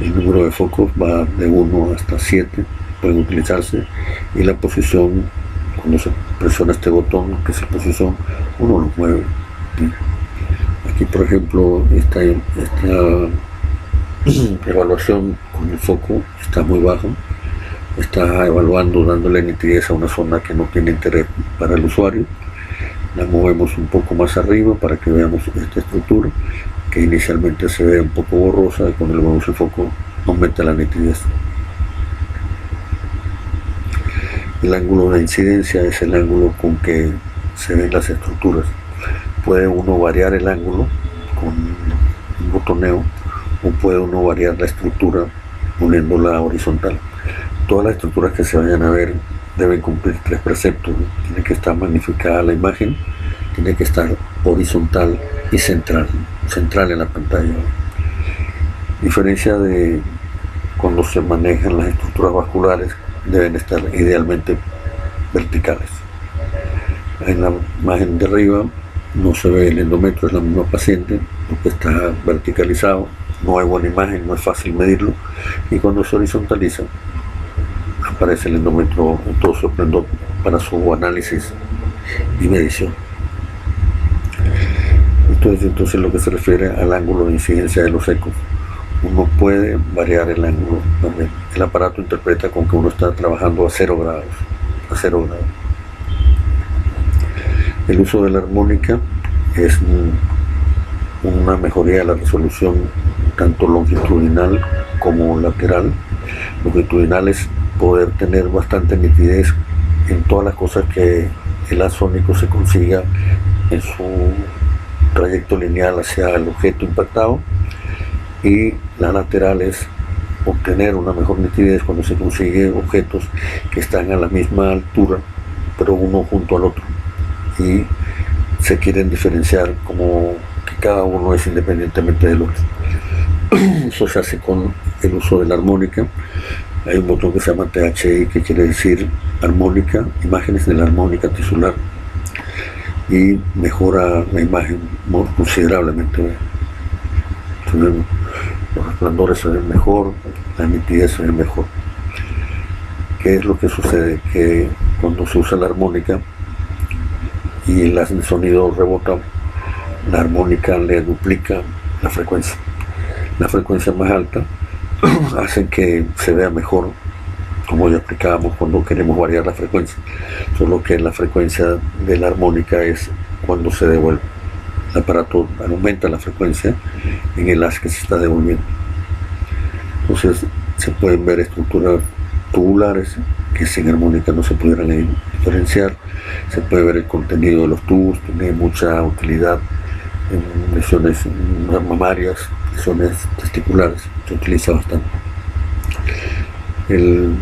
El número de focos va de 1 hasta 7, pueden utilizarse, y la posición Cuando se presiona este botón, que es el posición, uno lo mueve. Aquí, por ejemplo, esta evaluación con el foco está muy bajo, está evaluando, dándole nitidez a una zona que no tiene interés para el usuario. La movemos un poco más arriba para que veamos esta estructura, que inicialmente se ve un poco borrosa, y cuando le movemos el foco aumenta la nitidez. El ángulo de incidencia es el ángulo con que se ven las estructuras. Puede uno variar el ángulo con un botoneo, o puede uno variar la estructura poniéndola horizontal. Todas las estructuras que se vayan a ver deben cumplir 3 preceptos. Tiene que estar magnificada la imagen, tiene que estar horizontal y central en la pantalla. Diferencia de cuando se manejan las estructuras vasculares, deben estar idealmente verticales. En la imagen de arriba no se ve el endometrio, es la misma paciente, lo que está verticalizado, no hay buena imagen, no es fácil medirlo, y cuando se horizontaliza aparece el endometrio en todo su esplendor para su análisis y medición. Entonces lo que se refiere al ángulo de incidencia de los ecos, uno puede variar el ángulo también. El aparato interpreta con que uno está trabajando a 0 grados. El uso de la armónica es una mejoría de la resolución tanto longitudinal como lateral. Longitudinal es poder tener bastante nitidez en todas las cosas que el haz sónico se consiga en su trayecto lineal hacia el objeto impactado, y la lateral es obtener una mejor nitidez cuando se consigue objetos que están a la misma altura pero uno junto al otro y se quieren diferenciar como que cada uno es independientemente del otro. Eso se hace con el uso de la armónica. Hay un botón que se llama THI, que quiere decir armónica, imágenes de la armónica tisular, y mejora la imagen considerablemente. Los resplandores se ven mejor, la nitidez se ve mejor. ¿Qué es lo que sucede? Que cuando se usa la armónica y el sonido rebota, la armónica le duplica la frecuencia. La frecuencia más alta hace que se vea mejor, como ya explicábamos cuando queremos variar la frecuencia, solo que la frecuencia de la armónica es cuando se devuelve. El aparato aumenta la frecuencia en el haz que se está devolviendo. Entonces se pueden ver estructuras tubulares que sin armónica no se pudieran diferenciar. Se puede ver el contenido de los tubos, tiene mucha utilidad en lesiones mamarias, lesiones testiculares, se utiliza bastante. El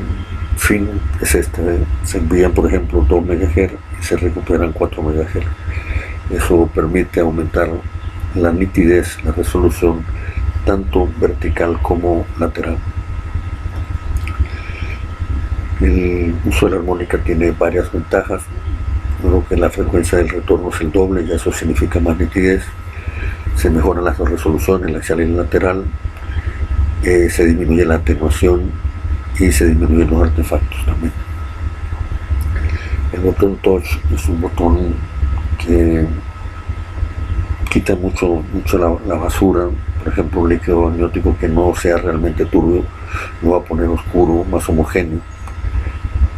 fin es este: se envían por ejemplo 2 MHz y se recuperan 4 MHz. Eso permite aumentar la nitidez, la resolución, tanto vertical como lateral. El uso de la armónica tiene varias ventajas. Luego que la frecuencia del retorno es el doble, ya eso significa más nitidez. Se mejoran las dos resoluciones, la axial y la lateral. Se disminuye la atenuación y se disminuyen los artefactos también. El botón touch es un botón que quita mucho la basura. Por ejemplo, un líquido amniótico que no sea realmente turbio lo va a poner oscuro, más homogéneo.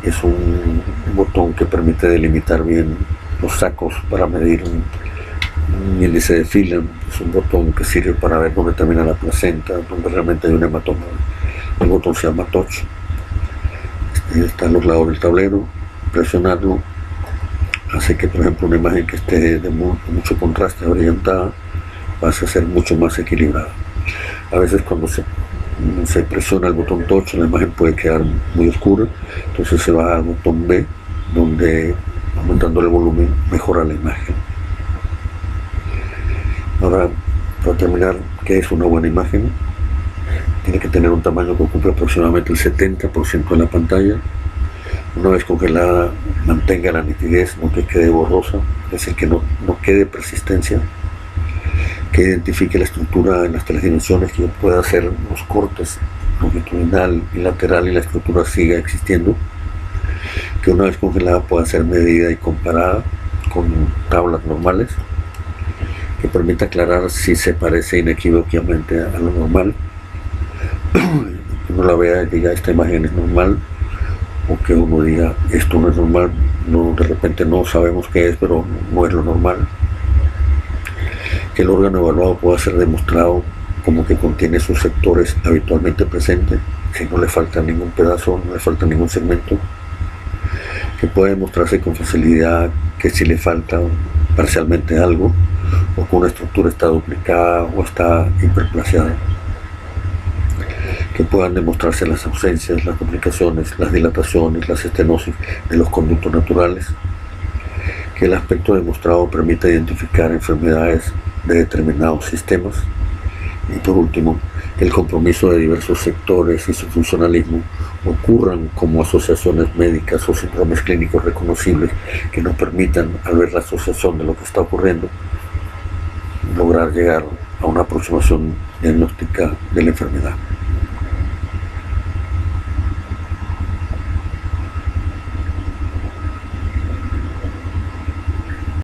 Es un botón que permite delimitar bien los sacos para medir un índice de Phelan. Es un botón que sirve para ver dónde termina la placenta, donde realmente hay un hematoma. El botón se llama touch. Está a los lados del tablero. Presionarlo hace que, por ejemplo, una imagen que esté de mucho contraste, brillantada, pase a ser mucho más equilibrada. A veces cuando se presiona el botón touch, la imagen puede quedar muy oscura, entonces se va al botón B, donde aumentando el volumen mejora la imagen. Ahora, para terminar, ¿qué es una buena imagen? Tiene que tener un tamaño que ocupe aproximadamente el 70% de la pantalla. Una vez congelada, mantenga la nitidez, no que quede borrosa, es decir, que no quede persistencia, que identifique la estructura en las 3 dimensiones, que pueda hacer los cortes longitudinal y lateral y la estructura siga existiendo, que una vez congelada pueda ser medida y comparada con tablas normales, que permita aclarar si se parece inequívocamente a lo normal, que uno la vea y diga esta imagen es normal, o que uno diga esto no es normal, no, de repente no sabemos qué es, pero no es lo normal. Que el órgano evaluado pueda ser demostrado como que contiene sus sectores habitualmente presentes, si no le falta ningún pedazo, no le falta ningún segmento. Que pueda demostrarse con facilidad que si le falta parcialmente algo, o que una estructura está duplicada o está hiperplaseada. Que puedan demostrarse las ausencias, las duplicaciones, las dilataciones, las estenosis de los conductos naturales. Que el aspecto demostrado permita identificar enfermedades de determinados sistemas. Y por último, que el compromiso de diversos sectores y su funcionalismo ocurran como asociaciones médicas o síndromes clínicos reconocibles que nos permitan, al ver la asociación de lo que está ocurriendo, lograr llegar a una aproximación diagnóstica de la enfermedad.